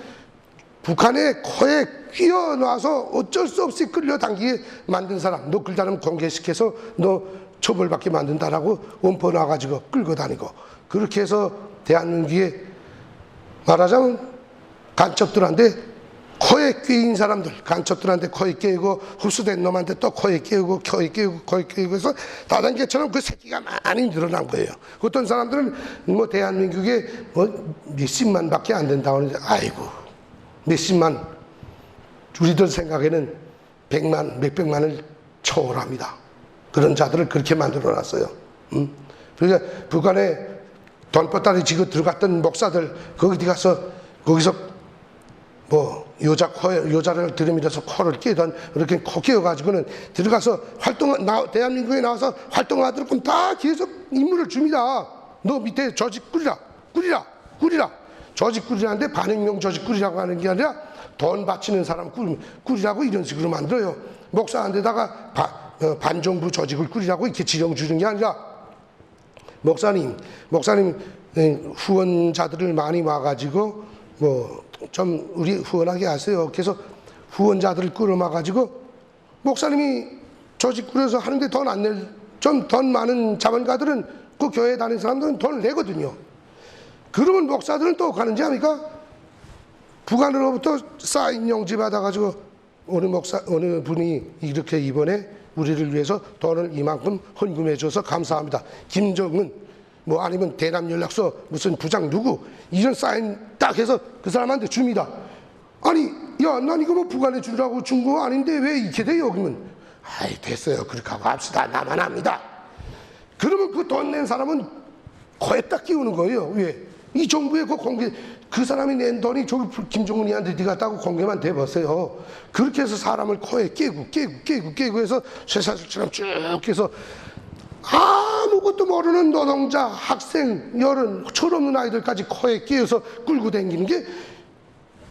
북한의 코에 끼어놔서 어쩔 수 없이 끌려당기게 만든 사람, 너 그자는 공개시켜서 너 처벌받게 만든다라고 원포 놔가지고 끌고 다니고, 그렇게 해서 대한민국에 말하자면 간첩들한테 코에 끼인 사람들, 간첩들한테 코에 끼고 흡수된 놈한테 또 코에 끼고 코에 끼고 코에 끼고 해서 다단계처럼 그 새끼가 많이 늘어난 거예요. 어떤 사람들은 뭐 대한민국에 뭐 몇십만밖에 안 된다고 하는데 아이고 몇십만, 우리들 생각에는 100만 몇백만을 초월합니다. 그런 자들을 그렇게 만들어놨어요. 그러니까 북한에 돈보따리 지고 들어갔던 목사들 거기 가서 거기서 뭐 여자를 들이밀어서 코를 끼던 이렇게 코 끼어가지고는 들어가서 대한민국에 나와서 활동하도록 그럼 다 계속 임무를 줍니다. 너 밑에 조직 꾸리라. 조직 꾸리라는데 반응용 조직 꾸리라고 하는 게 아니라 돈 바치는 사람 꾸리라고 이런 식으로 만들어요. 목사한테다가 반정부 조직을 꾸리라고 이렇게 지령 주는 게 아니라 목사님 후원자들을 많이 와가지고 뭐 좀 우리 후원하게 하세요. 그래서 후원자들을 끌어모아가지고 목사님이 조직 꾸려서 하는데 돈 안 낼, 좀 돈 많은 자본가들은 그 교회 다니는 사람들은 돈을 내거든요. 그러면 목사들은 또 가는지 합니까? 북한으로부터 사인 용지 받아가지고 어느 분이 이렇게 이번에 우리를 위해서 돈을 이만큼 헌금해줘서 감사합니다. 김정은 뭐 아니면 대남연락소 무슨 부장 누구 이런 사인 딱 해서 그 사람한테 줍니다. 아니 야 난 이거 뭐 북한에 주라고 준 거 아닌데 왜 이렇게 돼요? 그러면 아이 됐어요 그렇게 하고 합시다. 나만 합니다. 그러면 그 돈 낸 사람은 코에 딱 끼우는 거예요. 왜? 이 정부의 그 공개, 그 사람이 낸 돈이 저기 김정은이한테 네가 따고 공개만 돼보세요. 그렇게 해서 사람을 코에 끼고 해서 쇠사슬처럼 쭉 해서 아무것도 모르는 노동자, 학생, 여론, 철없는 아이들까지 코에 끼어서 끌고 다니는 게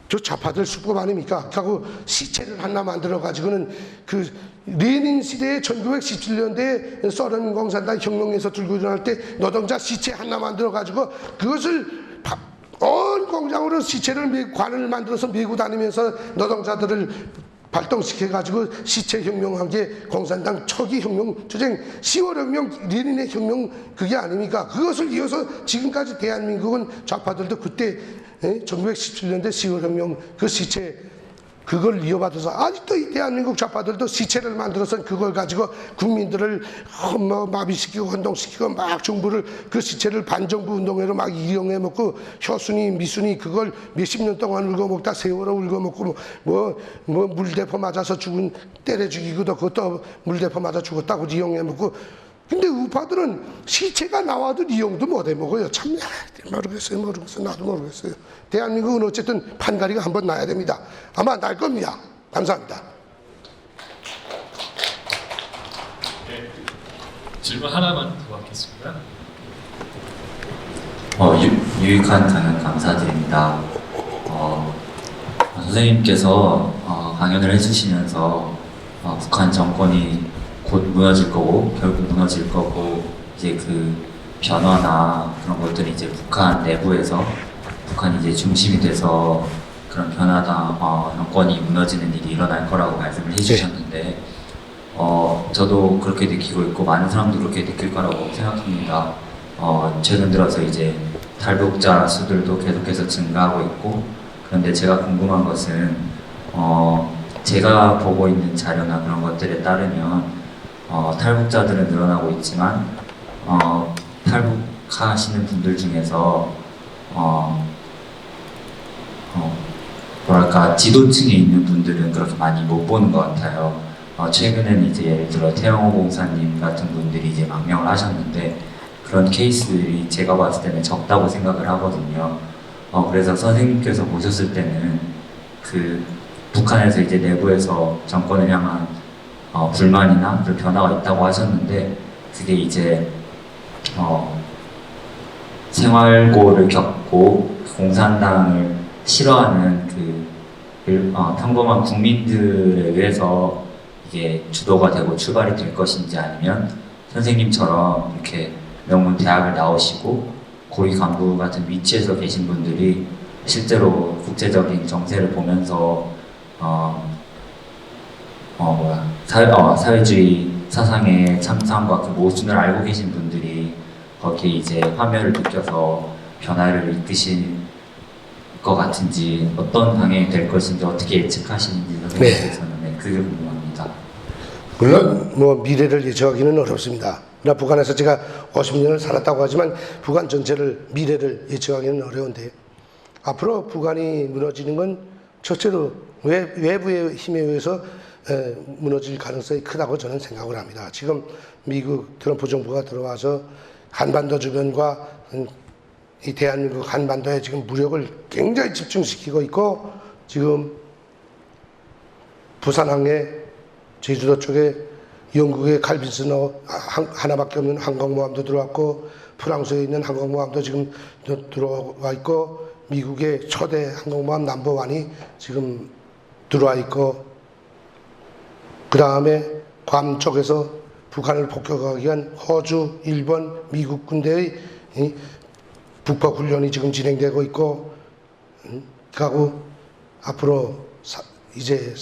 저 좌파들 수법 아닙니까? 하고 시체를 하나 만들어가지고는 그 레닌 시대에 1917년대에 소련 공산당 혁명에서 들고 일어날 때 노동자 시체 하나 만들어가지고 그것을 온 공장으로 시체를 관을 만들어서 메고 다니면서 노동자들을 발동시켜가지고 시체혁명한 게 공산당 초기 혁명 투쟁 10월 혁명 레닌의 혁명 그게 아닙니까? 그것을 이어서 지금까지 대한민국은 좌파들도 그때 1917년대 10월 혁명 그 시체 그걸 이어받아서 아직도 이 대한민국 좌파들도 시체를 만들어서 그걸 가지고 국민들을 뭐 마비시키고 혼동시키고 막 정부를 그 시체를 반정부 운동회로 막 이용해 먹고 효순이 미순이 그걸 몇십 년 동안 울고먹다 세월호 울고먹고 뭐 물대포 맞아서 때려 죽이고도 그것도 물대포 맞아 죽었다고 이용해 먹고 근데 우파들은 시체가 나와도 이용도 못해 먹어요. 참 모르겠어요. 나도 모르겠어요. 대한민국은 어쨌든 판가리가 한번 나야 됩니다. 아마 날 겁니다. 감사합니다. 네, 질문 하나만 더 받겠습니다. 유익한 강연 감사드립니다. 선생님께서 강연을 해주시면서 북한 정권이 곧 무너질 거고 결국 무너질 거고 이제 그 변화나 그런 것들이 이제 북한 내부에서 북한이 이제 중심이 돼서 그런 변화나 정권이 무너지는 일이 일어날 거라고 말씀을 해주셨는데 저도 그렇게 느끼고 있고 많은 사람도 그렇게 느낄 거라고 생각합니다. 최근 들어서 이제 탈북자 수들도 계속해서 증가하고 있고 그런데 제가 궁금한 것은 제가 보고 있는 자료나 그런 것들에 따르면 탈북자들은 늘어나고 있지만 탈북하시는 분들 중에서 뭐랄까 지도층에 있는 분들은 그렇게 많이 못 보는 것 같아요. 최근에는 이제 예를 들어 태영호 공사님 같은 분들이 이제 망명을 하셨는데 그런 케이스들이 제가 봤을 때는 적다고 생각을 하거든요. 그래서 선생님께서 보셨을 때는 그 북한에서 이제 내부에서 정권을 향한 불만이나 그런 변화가 있다고 하셨는데 그게 이제 생활고를 겪고 공산당을 싫어하는 평범한 국민들에 의해서 이게 주도가 되고 출발이 될 것인지 아니면 선생님처럼 이렇게 명문 대학을 나오시고 고위 간부 같은 위치에서 계신 분들이 실제로 국제적인 정세를 보면서 사회주의 사상의 참상과 그 모순을 알고 계신 분들이 거기에 이제 화면을 느껴서 변화를 이끄신 것 같은지, 어떤 방향이 될 것인지 어떻게 예측하시는지 선생님께서는 네, 그게 궁금합니다. 물론 뭐 미래를 예측하기는 어렵습니다. 그러나 북한에서 제가 50년을 살았다고 하지만 북한 전체를 미래를 예측하기는 어려운데, 앞으로 북한이 무너지는 건 첫째로 외부의 힘에 의해서 무너질 가능성이 크다고 저는 생각을 합니다. 지금 미국 트럼프 정부가 들어와서 한반도 주변과 이 대한민국 한반도에 지금 무력을 굉장히 집중시키고 있고, 지금 부산항에 제주도 쪽에 영국의 칼빈슨호 하나밖에 없는 항공모함도 들어왔고, 프랑스에 있는 항공모함도 지금 들어와 있고, 미국의 초대 항공모함 넘버1이 지금 들어와 있고, 그 다음에 괌 쪽에서 북한을 폭격하기 위한 호주, 일본, 미국 군대의 북폭 훈련이 지금 진행되고 있고, 그리고 앞으로 이제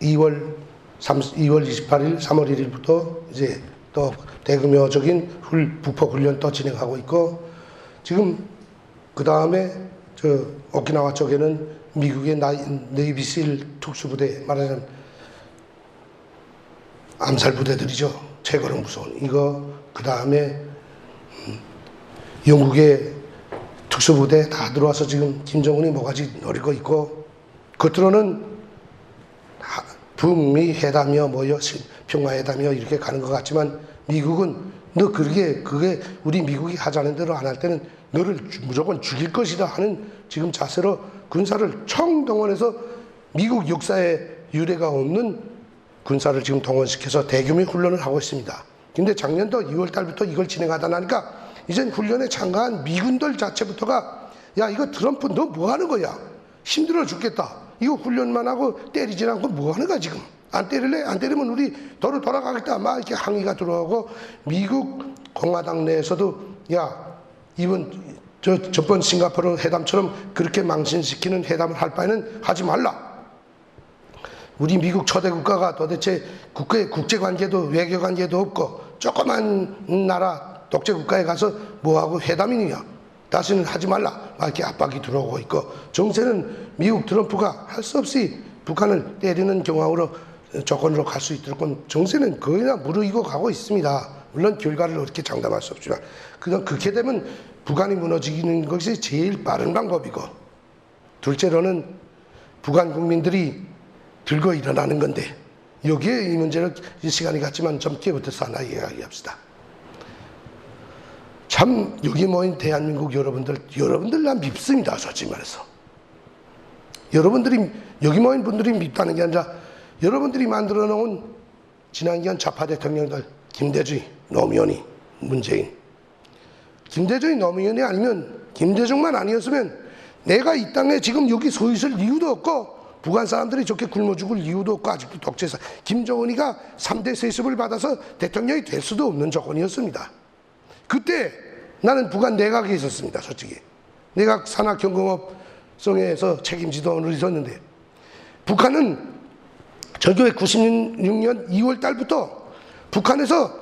2월 28일, 3월 1일부터 이제 또 대규모적인 북폭 훈련 또 진행하고 있고, 지금 그 다음에 저 오키나와 쪽에는 미국의 네이비실 특수부대, 말하자면 암살 부대들이죠. 최고로 무서운 이거, 그 다음에 영국의 특수부대 다 들어와서 지금 김정은이 뭐가지 노리고 있고, 겉으로는 북미 회담이요, 뭐요, 평화회담이요 이렇게 가는 것 같지만, 미국은 너 그게 우리 미국이 하자는 대로 안 할 때는 너를 무조건 죽일 것이다 하는 지금 자세로 군사를 총동원해서 미국 역사에 유례가 없는 군사를 지금 동원시켜서 대규모 훈련을 하고 있습니다. 근데 작년도 2월 달부터 이걸 진행하다 나니까 이젠 훈련에 참가한 미군들 자체부터가, 야 이거 트럼프 너 뭐 하는 거야? 힘들어 죽겠다. 이거 훈련만 하고 때리지 않고 뭐 하는 거야 지금? 안 때릴래? 안 때리면 우리 도로 돌아가겠다. 막 이렇게 항의가 들어오고, 미국 공화당 내에서도 야 이번 저번 싱가포르 회담처럼 그렇게 망신시키는 회담을 할 바에는 하지 말라. 우리 미국 초대 국가가 도대체 국제관계도 외교관계도 없고 조그만 나라 독재국가에 가서 뭐하고 회담이냐, 다시는 하지 말라, 막 이렇게 압박이 들어오고 있고, 정세는 미국 트럼프가 할 수 없이 북한을 때리는 경우로 조건으로 갈 수 있도록 정세는 거의 다 무르익어 가고 있습니다. 물론 결과를 어떻게 장담할 수 없지만, 그렇게 되면 북한이 무너지는 것이 제일 빠른 방법이고, 둘째로는 북한 국민들이 들고 일어나는 건데, 여기에 이 문제를 시간이 갔지만 점괘부터서 하나 이야기합시다. 참 여기 모인 대한민국 여러분들 난 밉습니다. 솔직히 말해서 여러분들이 여기 모인 분들이 밉다는 게 아니라, 여러분들이 만들어 놓은 지난기한 좌파 대통령들, 김대중, 노무현이, 문재인, 김대중이 노무현이 아니면, 김대중만 아니었으면 내가 이 땅에 지금 여기 서 있을 이유도 없고, 북한 사람들이 저렇게 굶어 죽을 이유도 없고, 아직도 독재사 김정은이가 3대 세습을 받아서 대통령이 될 수도 없는 조건이었습니다. 그때 나는 북한 내각에 있었습니다. 솔직히 내각 산학경공업성에서 책임지도원으로 있었는데, 북한은 1996년 2월 달부터 북한에서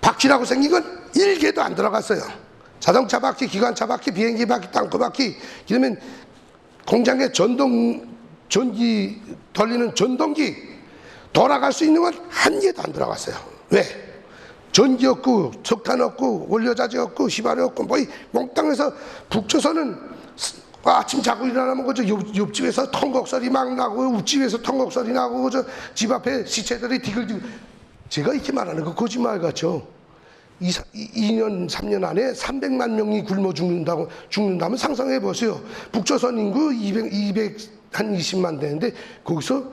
바퀴라고 생긴 건 1개도 안 들어갔어요. 자동차 바퀴, 기관차 바퀴, 비행기 바퀴, 탱크 바퀴, 그러면 공장에 전기 돌리는 전동기 돌아갈 수 있는 건 한 개도 안 들어갔어요. 왜? 전기 없고 석탄 없고 원료자재 없고 휘발유 없고 뭐 몽땅해서, 북조선은 아침 자고 일어나면 그저 옆집에서 통곡 소리 막 나고, 우집에서 통곡 소리 나고, 저 집 앞에 시체들이 디글디글. 제가 이렇게 말하는 거 거짓말 같죠? 2년 3년 안에 300만 명이 굶어 죽는다면 상상해 보세요. 북조선 인구 220만 되는데 거기서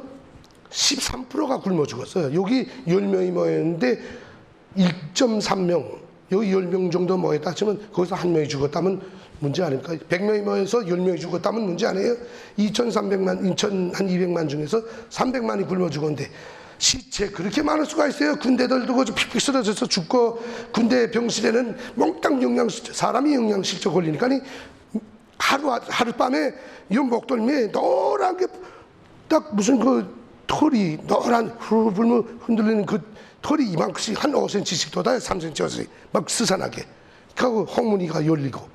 13%가 굶어 죽었어요. 여기 10명이 모였는데 1.3명, 여기 10명 정도 모였다 치면 거기서 1명이 죽었다면 문제 아닙니까? 100명이 모여서 10명이 죽었다면 문제 아니에요? 2,200만 중에서 300만이 굶어 죽었는데, 시체 그렇게 많을 수가 있어요? 군대들도 그저 픽픽 쓰러져서 죽고, 군대 병실에는 몽땅 사람이 영양실조 걸리니까 하룻밤에 이 목덜미에 노란 게 딱 무슨 그 털이 노란 후불 흔들리는 그 털이 이만큼씩 한 5cm씩 돋아요. 3cm씩 막 스산하게. 그리고 홍문이가 열리고,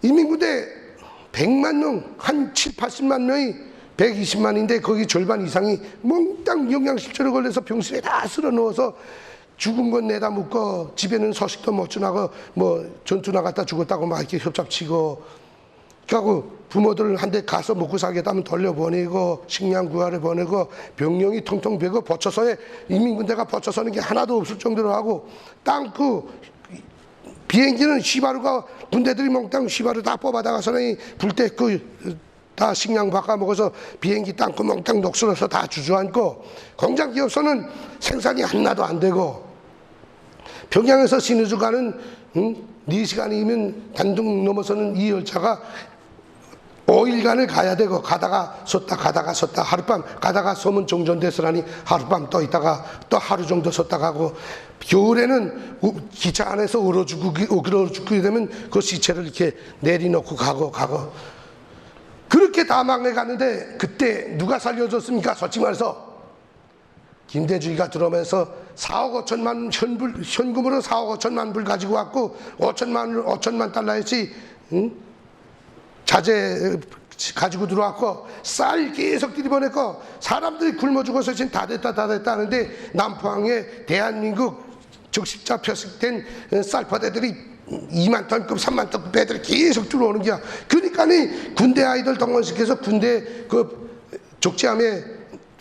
인민군대 100만 명, 한 7, 80만 명이 120만인데 거기 절반 이상이 몽땅 영양실조로 걸려서 병실에 다 쓸어 넣어서 죽은 건 내다 묻고 집에는 소식도 못 전하고 뭐 전투 나갔다 죽었다고 막 이렇게 협잡치고 그래갖고 부모들 한데 가서 먹고 살겠다면 돌려보내고 식량 구하러 보내고 병령이 통통 베고 보초소에 인민군대가 보초 서는 게 하나도 없을 정도로 하고 땅 비행기는 시바루가 군대들이 몽땅 시바루 다 뽑아다가서는 불때 다 식량 바꿔 먹어서 비행기 땅고 몽땅 녹슬어서 다 주저앉고 공장 기업소는 생산이 하나도 안 되고 평양에서 신의주 가는 4시간이면 단둥 넘어서는 이 열차가 5일간을 가야 되고 가다가 섰다 하룻밤 가다가 소문 종전됐으라니 하룻밤 또 있다가 또 하루 정도 섰다 가고 겨울에는 기차 안에서 얼어 죽게 되면 그 시체를 이렇게 내려놓고 가고 그렇게 다 망해가는데 그때 누가 살려줬습니까? 솔직히 말해서 김대중이가 들어오면서 4억 5천만 현금으로 4억 5천만 불 가지고 왔고 5천만 달러였지 자재 가지고 들어왔고 쌀 계속 들이보냈고 사람들이 굶어 죽어서 지금 다 됐다 하는데 남포항에 대한민국 적십자 표식된 쌀포대들이 2만 톤급 3만 톤급 배들이 계속 들어오는 거야. 그러니까 군대 아이들 동원시켜서 군대 그 족지함에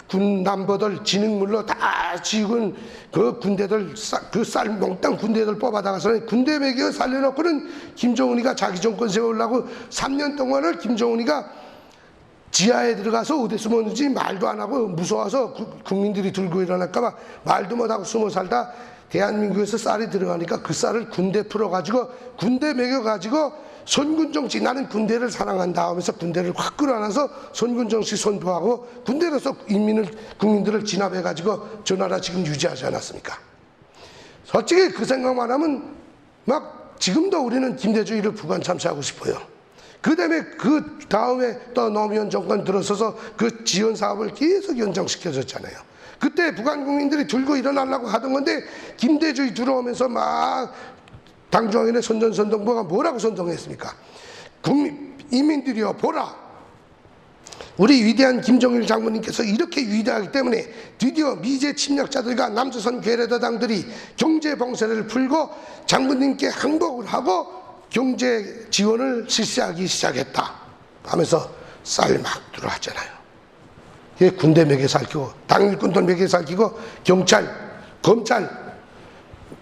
군 남보들 진흙물로 다 지은 그 군대들 그 쌀 몽땅 군대들 뽑아다가서 군대 매겨 살려놓고는 김정은이가 자기 정권 세우려고 3년 동안을 김정은이가 지하에 들어가서 어디 숨었는지 말도 안 하고 무서워서 국민들이 들고 일어날까봐 말도 못하고 숨어 살다 대한민국에서 쌀이 들어가니까 그 쌀을 군대 풀어가지고 군대 매겨가지고 선군정치 나는 군대를 사랑한다 하면서 군대를 확 끌어안아서 선군정치 선포하고 군대로서 국민들을 진압해가지고 저 나라 지금 유지하지 않았습니까? 솔직히 그 생각만 하면 막 지금도 우리는 김대중이를 부관 참시하고 싶어요. 그 다음에 또 노무현 정권 들어서서 그 지원 사업을 계속 연장시켜줬잖아요. 그때 북한 국민들이 들고 일어나려고 하던 건데 김대중이 들어오면서 막 당중앙위원회 선전선동부가 뭐라고 선동했습니까? 이민들이여 보라, 우리 위대한 김정일 장군님께서 이렇게 위대하기 때문에 드디어 미제 침략자들과 남조선 괴뢰도당들이 경제 봉쇄를 풀고 장군님께 항복을 하고 경제 지원을 실시하기 시작했다 하면서 쌀 막 들어왔잖아요. 이게 군대 매개 살키고 당일꾼들 매개 살키고 경찰, 검찰,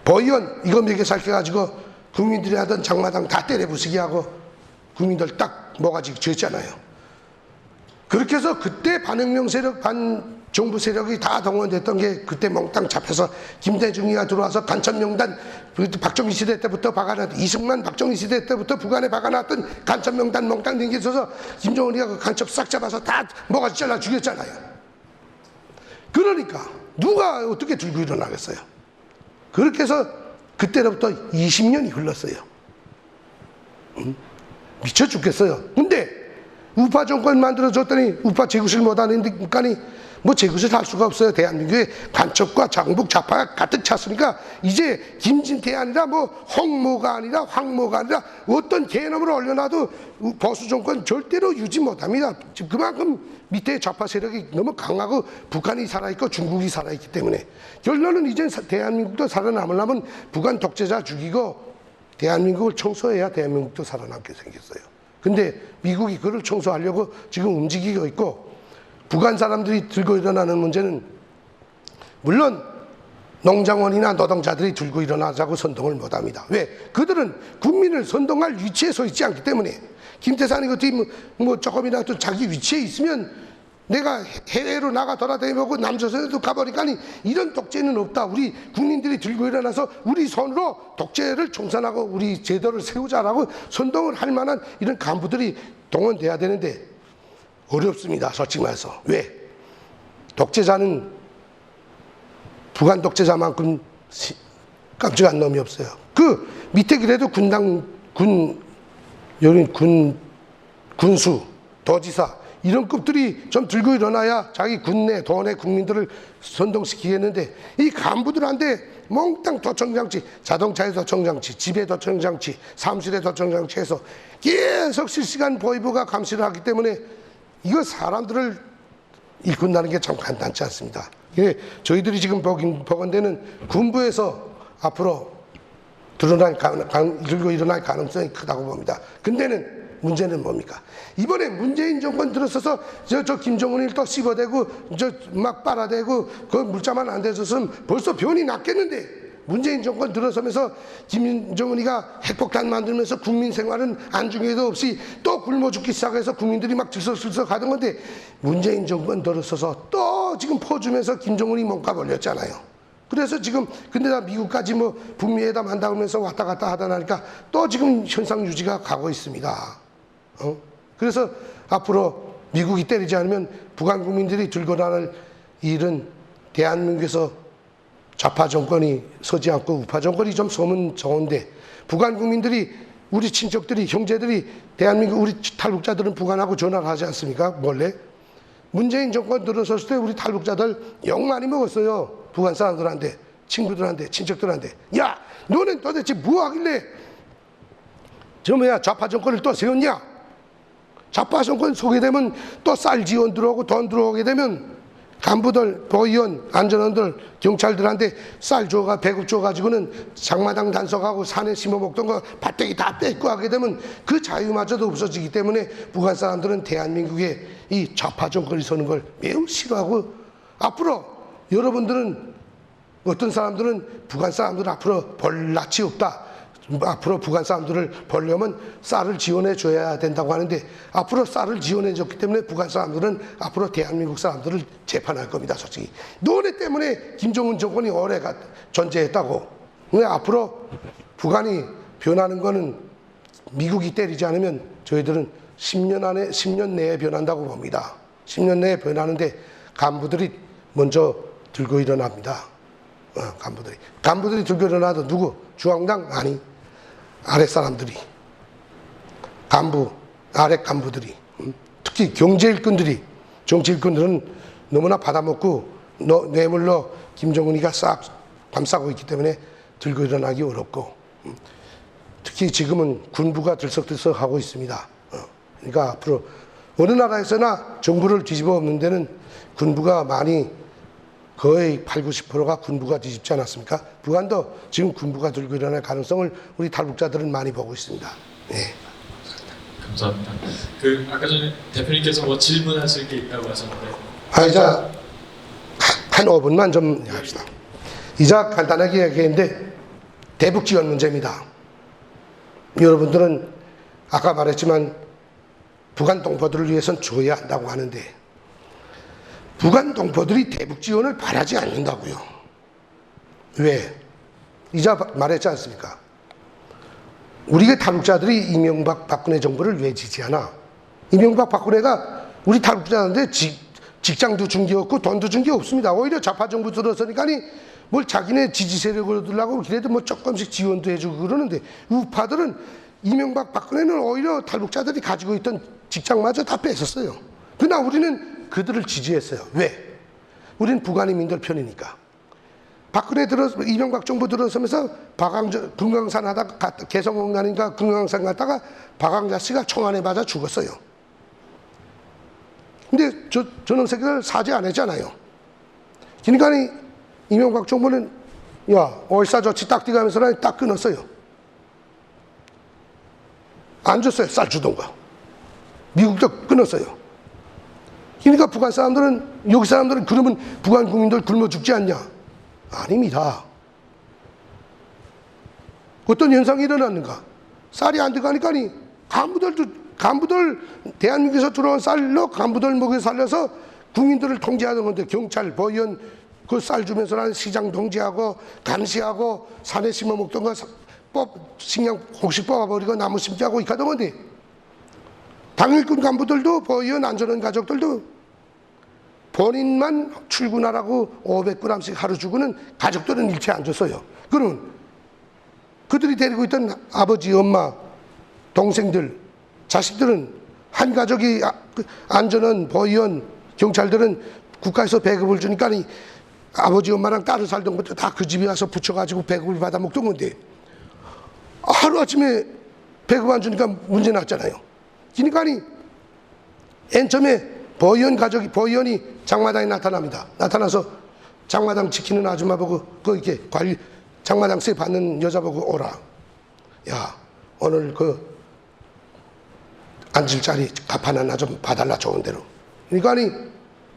보위원 이거 매개 살켜가지고 국민들이 하던 장마당 다 때려 부수게 하고 국민들 딱 모가지 쥐었잖아요. 그렇게 해서 그때 반혁명 세력, 반정부 세력이 다 동원됐던 게 그때 몽땅 잡혀서 김대중이가 들어와서 간첩명단 박정희 시대 때부터 박아놨던 이승만 박정희 시대 때부터 북한에 박아놨던 간첩명단 몽땅 댕겨서 김정은이가 그 간첩 싹 잡아서 다 모가지 잘라 죽였잖아요. 그러니까 누가 어떻게 들고 일어나겠어요? 그렇게 해서 그때로부터 20년이 흘렀어요. 미쳐 죽겠어요. 근데 우파 정권 만들어줬더니 우파 재구실 못하니까 뭐 재구실 할 수가 없어요. 대한민국에 간첩과 장북 좌파가 가득 찼으니까 이제 김진태 아니라 뭐 홍모가 아니라 황모가 아니라 어떤 개념으로 올려놔도 보수 정권 절대로 유지 못합니다. 그만큼 밑에 좌파 세력이 너무 강하고 북한이 살아있고 중국이 살아있기 때문에 결론은 이제 대한민국도 살아남으려면 북한 독재자 죽이고 대한민국을 청소해야 대한민국도 살아남게 생겼어요. 근데 미국이 그걸 청소하려고 지금 움직이고 있고 북한 사람들이 들고 일어나는 문제는 물론 농장원이나 노동자들이 들고 일어나자고 선동을 못합니다. 왜? 그들은 국민을 선동할 위치에 서 있지 않기 때문에 김태산이 같은 뭐 조금이라도 자기 위치에 있으면 내가 해외로 나가 돌아다니고 남조선에도 가버리니까 이런 독재는 없다. 우리 국민들이 들고 일어나서 우리 손으로 독재를 청산하고 우리 제도를 세우자라고 선동을 할 만한 이런 간부들이 동원돼야 되는데 어렵습니다. 솔직히 말해서. 왜? 독재자는 북한 독재자만큼 깜찍한 놈이 없어요. 그 밑에 그래도 군수, 도지사 이런 급들이 좀 들고 일어나야 자기 군내, 도내 국민들을 선동시키겠는데 이 간부들한테 몽땅 도청장치, 자동차에 도청장치, 집에 도청장치, 사무실에 도청장치 해서 계속 실시간 보위부가 감시를 하기 때문에 이거 사람들을 일꾼다는 게 참 간단치 않습니다. 예, 저희들이 지금 보건대는 군부에서 앞으로 들고 일어날 가능성이 크다고 봅니다. 근데는 문제는 뭡니까? 이번에 문재인 정권 들어서서 저 김정은을 또 씹어대고 저 막 빨아대고 그 물자만 안 대줬으면 벌써 변이 났겠는데 문재인 정권 들어서면서 김정은이가 핵폭탄 만들면서 국민 생활은 안중에도 없이 또 굶어 죽기 시작해서 국민들이 막 들썩들썩 하던 건데 문재인 정권 들어서서 또 지금 퍼주면서 김정은이 몸값 올렸잖아요. 그래서 지금 근데 다 미국까지 뭐 북미회담 한다고 하면서 왔다 갔다 하다 나니까 또 지금 현상 유지가 가고 있습니다. 그래서 앞으로 미국이 때리지 않으면 북한 국민들이 들고 나갈 일은 대한민국에서 좌파 정권이 서지 않고 우파 정권이 좀 서면 좋은데 북한 국민들이 우리 친척들이 형제들이 대한민국 우리 탈북자들은 북한하고 전화를 하지 않습니까? 몰래 문재인 정권 들어섰을 때 우리 탈북자들 욕 많이 먹었어요. 북한 사람들한테 친구들한테 친척들한테 야 너는 도대체 뭐 하길래 저 뭐야 좌파 정권을 또 세웠냐? 좌파 정권 소개되면 또 쌀 지원 들어오고 돈 들어오게 되면 간부들, 보위원, 안전원들, 경찰들한테 쌀 줘가 배급 줘가지고는 장마당 단속하고 산에 심어 먹던 거 밭대기 다 뺏고 하게 되면 그 자유마저도 없어지기 때문에 북한 사람들은 대한민국에 이 좌파 정권이 서는 걸 매우 싫어하고 앞으로 여러분들은 어떤 사람들은 북한 사람들 앞으로 볼 낯이 없다. 앞으로 북한 사람들을 보려면 쌀을 지원해 줘야 된다고 하는데 앞으로 쌀을 지원해 줬기 때문에 북한 사람들은 앞으로 대한민국 사람들을 재판할 겁니다. 솔직히 너네 때문에 김정은 정권이 오래 존재했다고. 근데 앞으로 북한이 변하는 거는 미국이 때리지 않으면 저희들은 10년 내에 변한다고 봅니다. 10년 내에 변하는데 간부들이 먼저 들고 일어납니다. 간부들이 들고 일어나도 누구? 중앙당? 아니. 아랫 사람들이 아랫 간부들이 특히 경제 일꾼들이 정치 일꾼들은 너무나 받아먹고 뇌물로 김정은이가 싹 감싸고 있기 때문에 들고 일어나기 어렵고 특히 지금은 군부가 들썩들썩하고 있습니다. 그러니까 앞으로 어느 나라에서나 정부를 뒤집어 엎는 데는 군부가 많이 거의 80~90%가 군부가 뒤집지 않았습니까? 북한도 지금 군부가 들고 일어날 가능성을 우리 탈북자들은 많이 보고 있습니다. 네. 감사합니다. 아까 전에 대표님께서 뭐 질문하실 게 있다고 하셨는데. 이제 한 5분만 좀 합시다. 이제 간단하게 얘기했는데 대북 지원 문제입니다. 여러분들은 아까 말했지만 북한 동포들을 위해서는 줘야 한다고 하는데 북한 동포들이 대북 지원을 바라지 않는다고요. 왜? 이제 말했지 않습니까? 우리가 탈북자들이 이명박 박근혜 정부를 왜 지지하나? 이명박 박근혜가 우리 탈북자들한테 직장도 준 게 없고 돈도 준 게 없습니다. 오히려 좌파 정부 들어서니까 뭘 자기네 지지 세력을 얻으려고 그래도 뭐 조금씩 지원도 해주고 그러는데 우파들은 이명박 박근혜는 오히려 탈북자들이 가지고 있던 직장마저 다 뺏었어요. 그러나 우리는 그들을 지지했어요. 왜? 우리는 북한인민들 편이니까. 박근혜 이명박 정부 들어서면서 금강산 하다가 개성공단인가 금강산 갔다가 박광자 씨가 총 안에 맞아 죽었어요. 근데 저놈 새끼들 사죄 안 했잖아요. 그러니까 이명박 정부는 야 얼싸저치 딱 뛰가면서 딱 끊었어요. 안 줬어요. 쌀 주던가. 미국도 끊었어요. 그러니까 북한 사람들은 여기 사람들은 그러면 북한 국민들 굶어 죽지 않냐? 아닙니다. 어떤 현상이 일어났는가? 쌀이 안 들어가니까 간부들 대한민국에서 들어온 쌀로 간부들 먹여 살려서 국민들을 통제하는 건데 경찰, 보위원 그 쌀 주면서 시장 통제하고 감시하고 산에 심어 먹던 거 식량 혹시 뽑아버리고 나무 심기하고 이렇게 하던 건데 당일꾼 간부들도 보위원 안전원 가족들도 본인만 출근하라고 500g씩 하루 주고는 가족들은 일체 안 줬어요. 그러면 그들이 데리고 있던 아버지, 엄마, 동생들, 자식들은 한 가족이 안전원, 보위원, 경찰들은 국가에서 배급을 주니까 아버지 엄마랑 딸을 살던 것도 다 그 집에 와서 붙여가지고 배급을 받아 먹던 건데 하루아침에 배급 안 주니까 문제 났잖아요. 그러니까 맨 처음에 보위원이 장마당에 나타납니다. 나타나서 장마당 지키는 아줌마 보고 이렇게 장마당세 받는 여자 보고 오라. 야, 오늘 앉을 자리 값 하나 좀 봐달라, 좋은 대로. 그러니까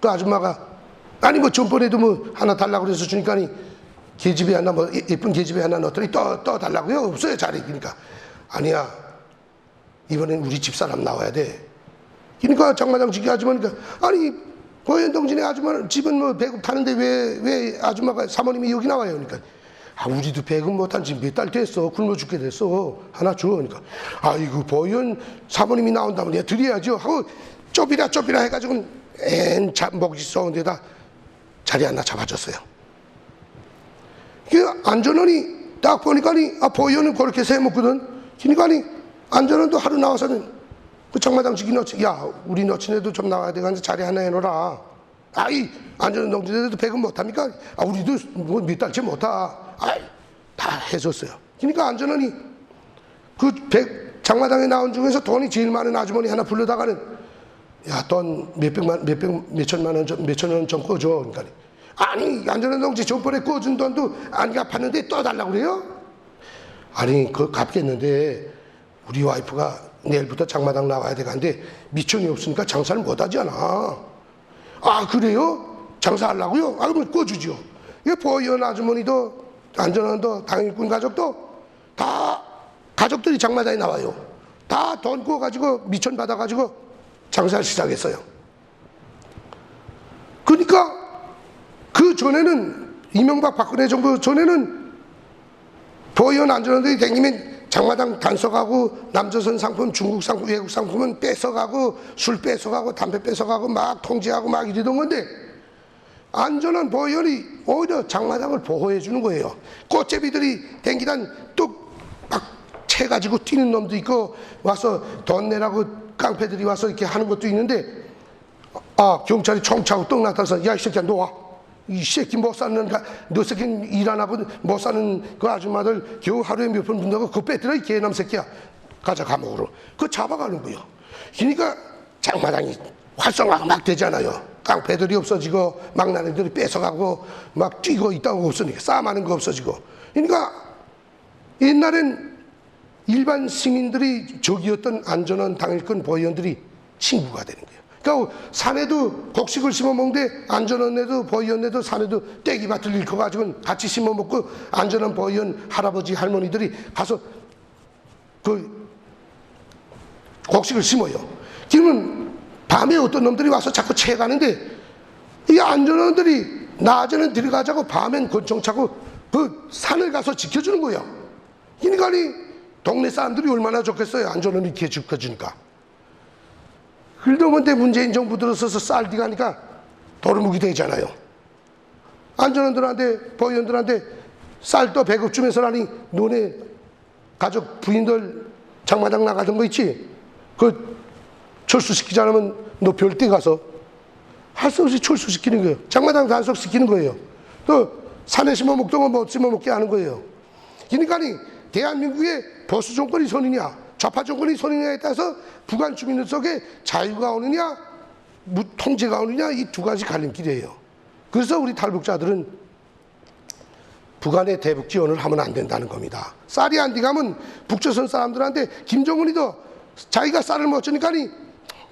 그 아줌마가 뭐 전번에도 하나 달라고 그래서 주니까 계집애 하나 예쁜 계집애 하나 넣었더니 또 달라고요? 없어요, 자리. 그러니까 아니야, 이번엔 우리 집사람 나와야 돼. 그러니까 장마당 지키 아줌마니까 고현 동진의 아줌마 집은 뭐 배급 타는데 왜 아줌마가 사모님이 여기 나와요? 그러니까 우리도 배급 못한 지 몇 달 됐어. 굶어 죽게 됐어. 하나 줘. 그러니까 아이고 보현 사모님이 나온다면 내가 드려야죠 하고 쪼비라 해가지고 목이 쏘은 데다 자리 하나 잡아줬어요. 안전원이 딱 보니까 보현은 그렇게 세 먹거든. 그러니까 안전원도 하루 나와서는 그 장마당 지키 우리 너친애도 좀 나와야 돼가지고 자리 하나 해놓으라. 안전원 동지들도 배급 못합니까? 우리도 뭐 몇 달째 못하. 다 해줬어요. 그러니까 안전원이 장마당에 나온 중에서 돈이 제일 많은 아주머니 하나 불러다가는 돈 몇천만 원 좀 꺼줘. 그러니까 안전원 동지 전번에 꺼준 돈도 안 갚았는데 또 달라고 그래요? 그거 갚겠는데 우리 와이프가 내일부터 장마당 나와야 돼가는데 미천이 없으니까 장사를 못하잖아. 그래요? 장사하려고요? 그럼 꺼주죠. 보위원 아주머니도 안전원도 당일꾼 가족도 다 가족들이 장마당에 나와요. 다 돈 구워가지고 미천 받아가지고 장사를 시작했어요. 그러니까 그 전에는 이명박 박근혜 정부 전에는 보위원 안전원들이 다니면 장마당 단속하고 남조선 상품, 중국 상품, 외국 상품은 뺏어가고 술 뺏어가고 담배 뺏어가고 막 통제하고 막 이러던 건데 안전한 보위원이 오히려 장마당을 보호해 주는 거예요. 꽃제비들이 댕기단 뚝막 채가지고 뛰는 놈도 있고 와서 돈 내라고 깡패들이 와서 이렇게 하는 것도 있는데 경찰이 총 차고 떡 나타나서 야 이 새끼야 너 와. 이 새끼 못 사는 너 새끼는 일 안 하고 못 사는 그 아줌마들 겨우 하루에 몇 번 본다고 그거 빼들어 이 개놈 새끼야. 가자 감옥으로. 그거 잡아가는 거예요. 그러니까 장마당이 활성화가 막 되잖아요. 깡패들이 없어지고 막나리들이 뺏어가고 막 뛰고 있다고 없으니까 싸움하는 거 없어지고. 그러니까 옛날엔 일반 시민들이 적이었던 안전원 당일권 보위원들이 친구가 되는 거예요. 그러니까 산에도 곡식을 심어 먹는데 안전원에도 보위원에도 산에도 떼기밭을 일커가지고 같이 심어 먹고 안전원 보위원 할아버지 할머니들이 가서 그 곡식을 심어요. 그러면 밤에 어떤 놈들이 와서 자꾸 채가는데 이 안전원들이 낮에는 들어가자고 밤엔 권총 차고 그 산을 가서 지켜주는 거예요. 그러니까 동네 사람들이 얼마나 좋겠어요. 안전원이 이렇게 지켜주니까. 흘러본데 문재인 정부 들어서서 쌀 디가니까 도루묵이 되잖아요. 안전원들한테 보위원들한테 쌀도 배급 주면서 너네 가족 부인들 장마당 나가던 거 있지? 그 철수시키지 않으면 너 별대 가서 할 수 없이 철수시키는 거예요. 장마당 단속시키는 거예요. 또 산에 심어 먹던 거 못 심어 먹게 하는 거예요. 그러니까 대한민국의 보수 정권이 선이냐 좌파 정권이 선이냐에 따라서 북한 주민들 속에 자유가 오느냐 통제가 오느냐 이 두 가지 갈림길이에요. 그래서 우리 탈북자들은 북한의 대북 지원을 하면 안 된다는 겁니다. 쌀이 안 돼가면 북조선 사람들한테 김정은이도 자기가 쌀을 못 주니까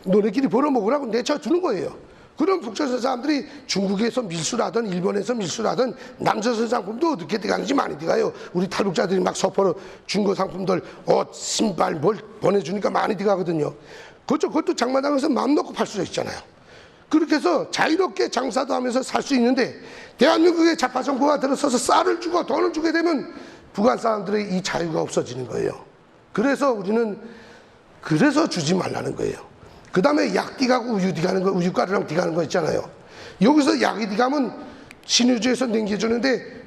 너네끼리 벌어먹으라고 내쳐주는 거예요. 그런 북조선 사람들이 중국에서 밀수라든 일본에서 밀수라든 남조선 상품도 어떻게 돼가는지 많이 돼가요. 우리 탈북자들이 막 서포로 중고 상품들 옷, 신발 뭘 보내주니까 많이 돼가거든요. 그것도 장마당에서 마음 놓고 팔 수 있잖아요. 그렇게 해서 자유롭게 장사도 하면서 살 수 있는데 대한민국의 좌파 정부가 들어서서 쌀을 주고 돈을 주게 되면 북한 사람들의 이 자유가 없어지는 거예요. 그래서 우리는 그래서 주지 말라는 거예요. 그 다음에 약 디가고 우유 디가는 거, 우유가루랑 디가는 거 있잖아요. 여기서 약이 디가면 신유주에서 넘겨주는데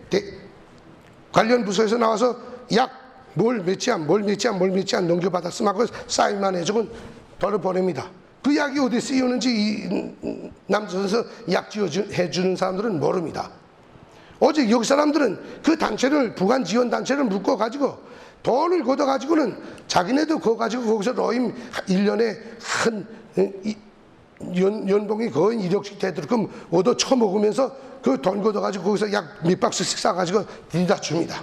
관련 부서에서 나와서 약 뭘 몇치안 넘겨받았으면 하고 사인만 해주면 보냅니다. 그 약이 어디 쓰이는지 이 남조선에서 약 지어주는 사람들은 모릅니다. 오직 여기 사람들은 그 단체를, 북한 지원 단체를 묶어가지고 돈을 걷어가지고는 자기네도 그거 가지고 거기서 로임 1년에 한 연봉이 거의 1억씩 되도록 그럼 얻어 처먹으면서 그 돈 걷어가지고 거기서 약 몇 박스씩 싸가지고 뒤다 줍니다.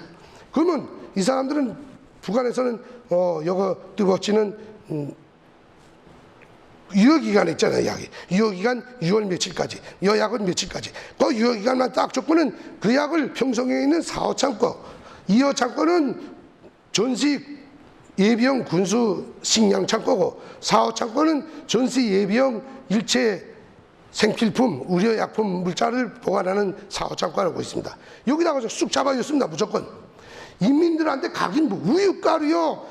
그러면 이 사람들은 북한에서는 요거 뜨거치는 유효기간 있잖아요. 약이 유효기간 6월 며칠까지, 요 약은 며칠까지. 그 유효기간만 딱 줬고는 그 약을 평성에 있는 4호 창고, 2호 창고는 전시 예비용 군수 식량 창고고, 4호 창고는 전시 예비용 일체 생필품, 의료약품 물자를 보관하는 4호 창고라고 있습니다. 여기다가 쑥 잡아줬습니다. 무조건. 인민들한테 각인 뭐 우유가루요,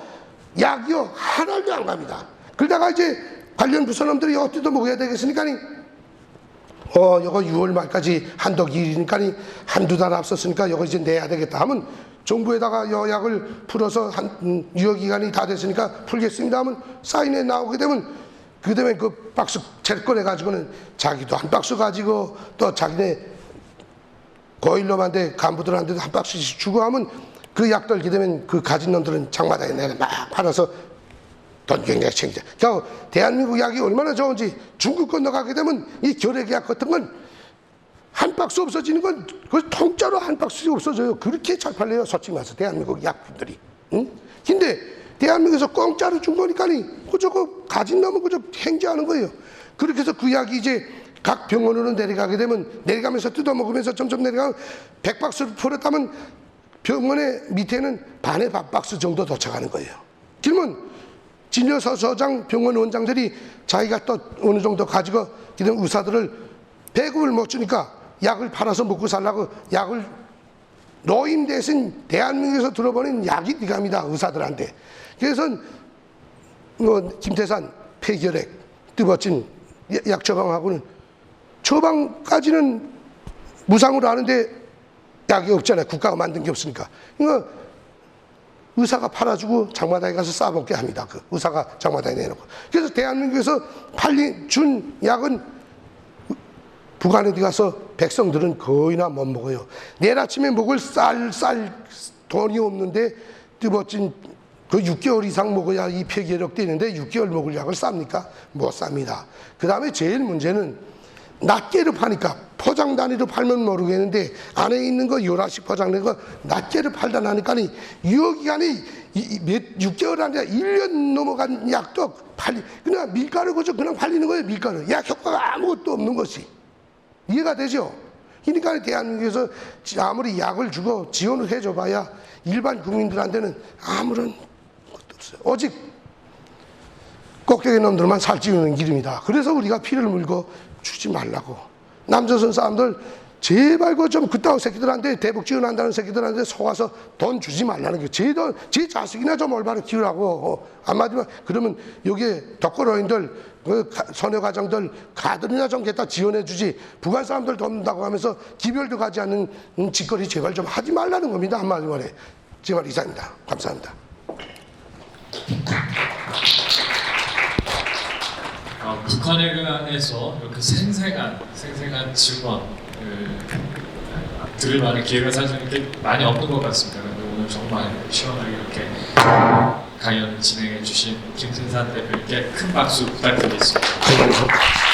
약이요 하나도 안 갑니다. 그러다가 이제 관련 부서놈들이 이거 뜯어 먹어야 되겠으니까 이거 6월 말까지 한도 기일이니까 한두 달 앞섰으니까 이거 이제 내야 되겠다 하면 정부에다가 요 약을 풀어서 유효기간이 다 됐으니까 풀겠습니다 하면 사인에 나오게 되면 그 다음에 그 박스 채 꺼내가지고는 자기도 한 박스 가지고 또 자기네 고일놈한테 간부들한테도 한 박스씩 주고 하면 그 약들 기대면 그 가진 놈들은 장마당에 내가 막 팔아서 돈 굉장히 챙기자. 그러니까 대한민국 약이 얼마나 좋은지 중국 건너가게 되면 이 결핵약 같은 건 한 박스 없어지는 건 그 통짜로 한 박스씩 없어져요. 그렇게 잘 팔려요. 솔직히 말해서 대한민국 약품들이. 응? 근데 대한민국에서 공짜로 준 거니까 그저 그 가진 놈은 그저 행자하는 거예요. 그렇게 해서 그 약이 이제 각 병원으로 내려가게 되면 내려가면서 뜯어먹으면서 점점 내려가면 100박스를 풀었다면 병원의 밑에는 반의 반 박스 정도 도착하는 거예요. 그러면 진료소장 병원 원장들이 자기가 또 어느 정도 가지고 그다음 의사들을 배급을 못 주니까 약을 팔아서 먹고 살라고 약을 노임 대신 대한민국에서 들어보낸 약이 들어갑니다. 의사들한테. 그래서 뭐 김태산 폐결핵 뜨거친 약 처방하고는 처방까지는 무상으로 하는데 약이 없잖아요. 국가가 만든 게 없으니까. 그러니까 의사가 팔아주고 장마당에 가서 싸먹게 합니다. 그 의사가 장마당에 내놓고. 그래서 대한민국에서 준 약은 북한에 가서 백성들은 거의나 못 먹어요. 내일 아침에 먹을 쌀 돈이 없는데 뜨거진 그 6개월 이상 먹어야 이 폐결핵 되는데 6개월 먹을 약을 쌉니까? 못 쌉니다. 그 다음에 제일 문제는 낱개로 파니까 포장 단위로 팔면 모르겠는데 안에 있는 거 요라식 포장된 거 낱개로 팔다 나니까 유효기간이 6개월 아니라 1년 넘어간 약도 그냥 밀가루 그저 그냥 팔리는 거예요. 밀가루. 약 효과가 아무것도 없는 것이. 이해가 되죠? 그러니까 대한민국에서 아무리 약을 주고 지원을 해줘봐야 일반 국민들한테는 아무런 것도 없어요. 오직 꼭대기 놈들만 살찌우는 기름이다. 그래서 우리가 피를 물고 주지 말라고. 남조선 사람들 제발 좀 그따위 새끼들한테 대북 지원한다는 새끼들한테 속아서 돈 주지 말라는 게 제 자식이나 좀 올바로 키우라고. 한마디만 그러면 여기에 덕거로인들 그 소녀가정들 가들이나 좀 갖다 지원해 주지 북한 사람들 돕는다고 하면서 기별도 가지 않는 짓거리 제발 좀 하지 말라는 겁니다. 한마디 말해. 제발 이상입니다. 감사합니다. 북한에서 이렇게 생생한 증언 들을 만한 기회가 사실 이렇게 많이 없는 것 같습니다. 그런데 오늘 정말 시원하게 이렇게 강연 진행해 주신 김진산 대표님께 큰 박수 부탁드리겠습니다. 감사합니다.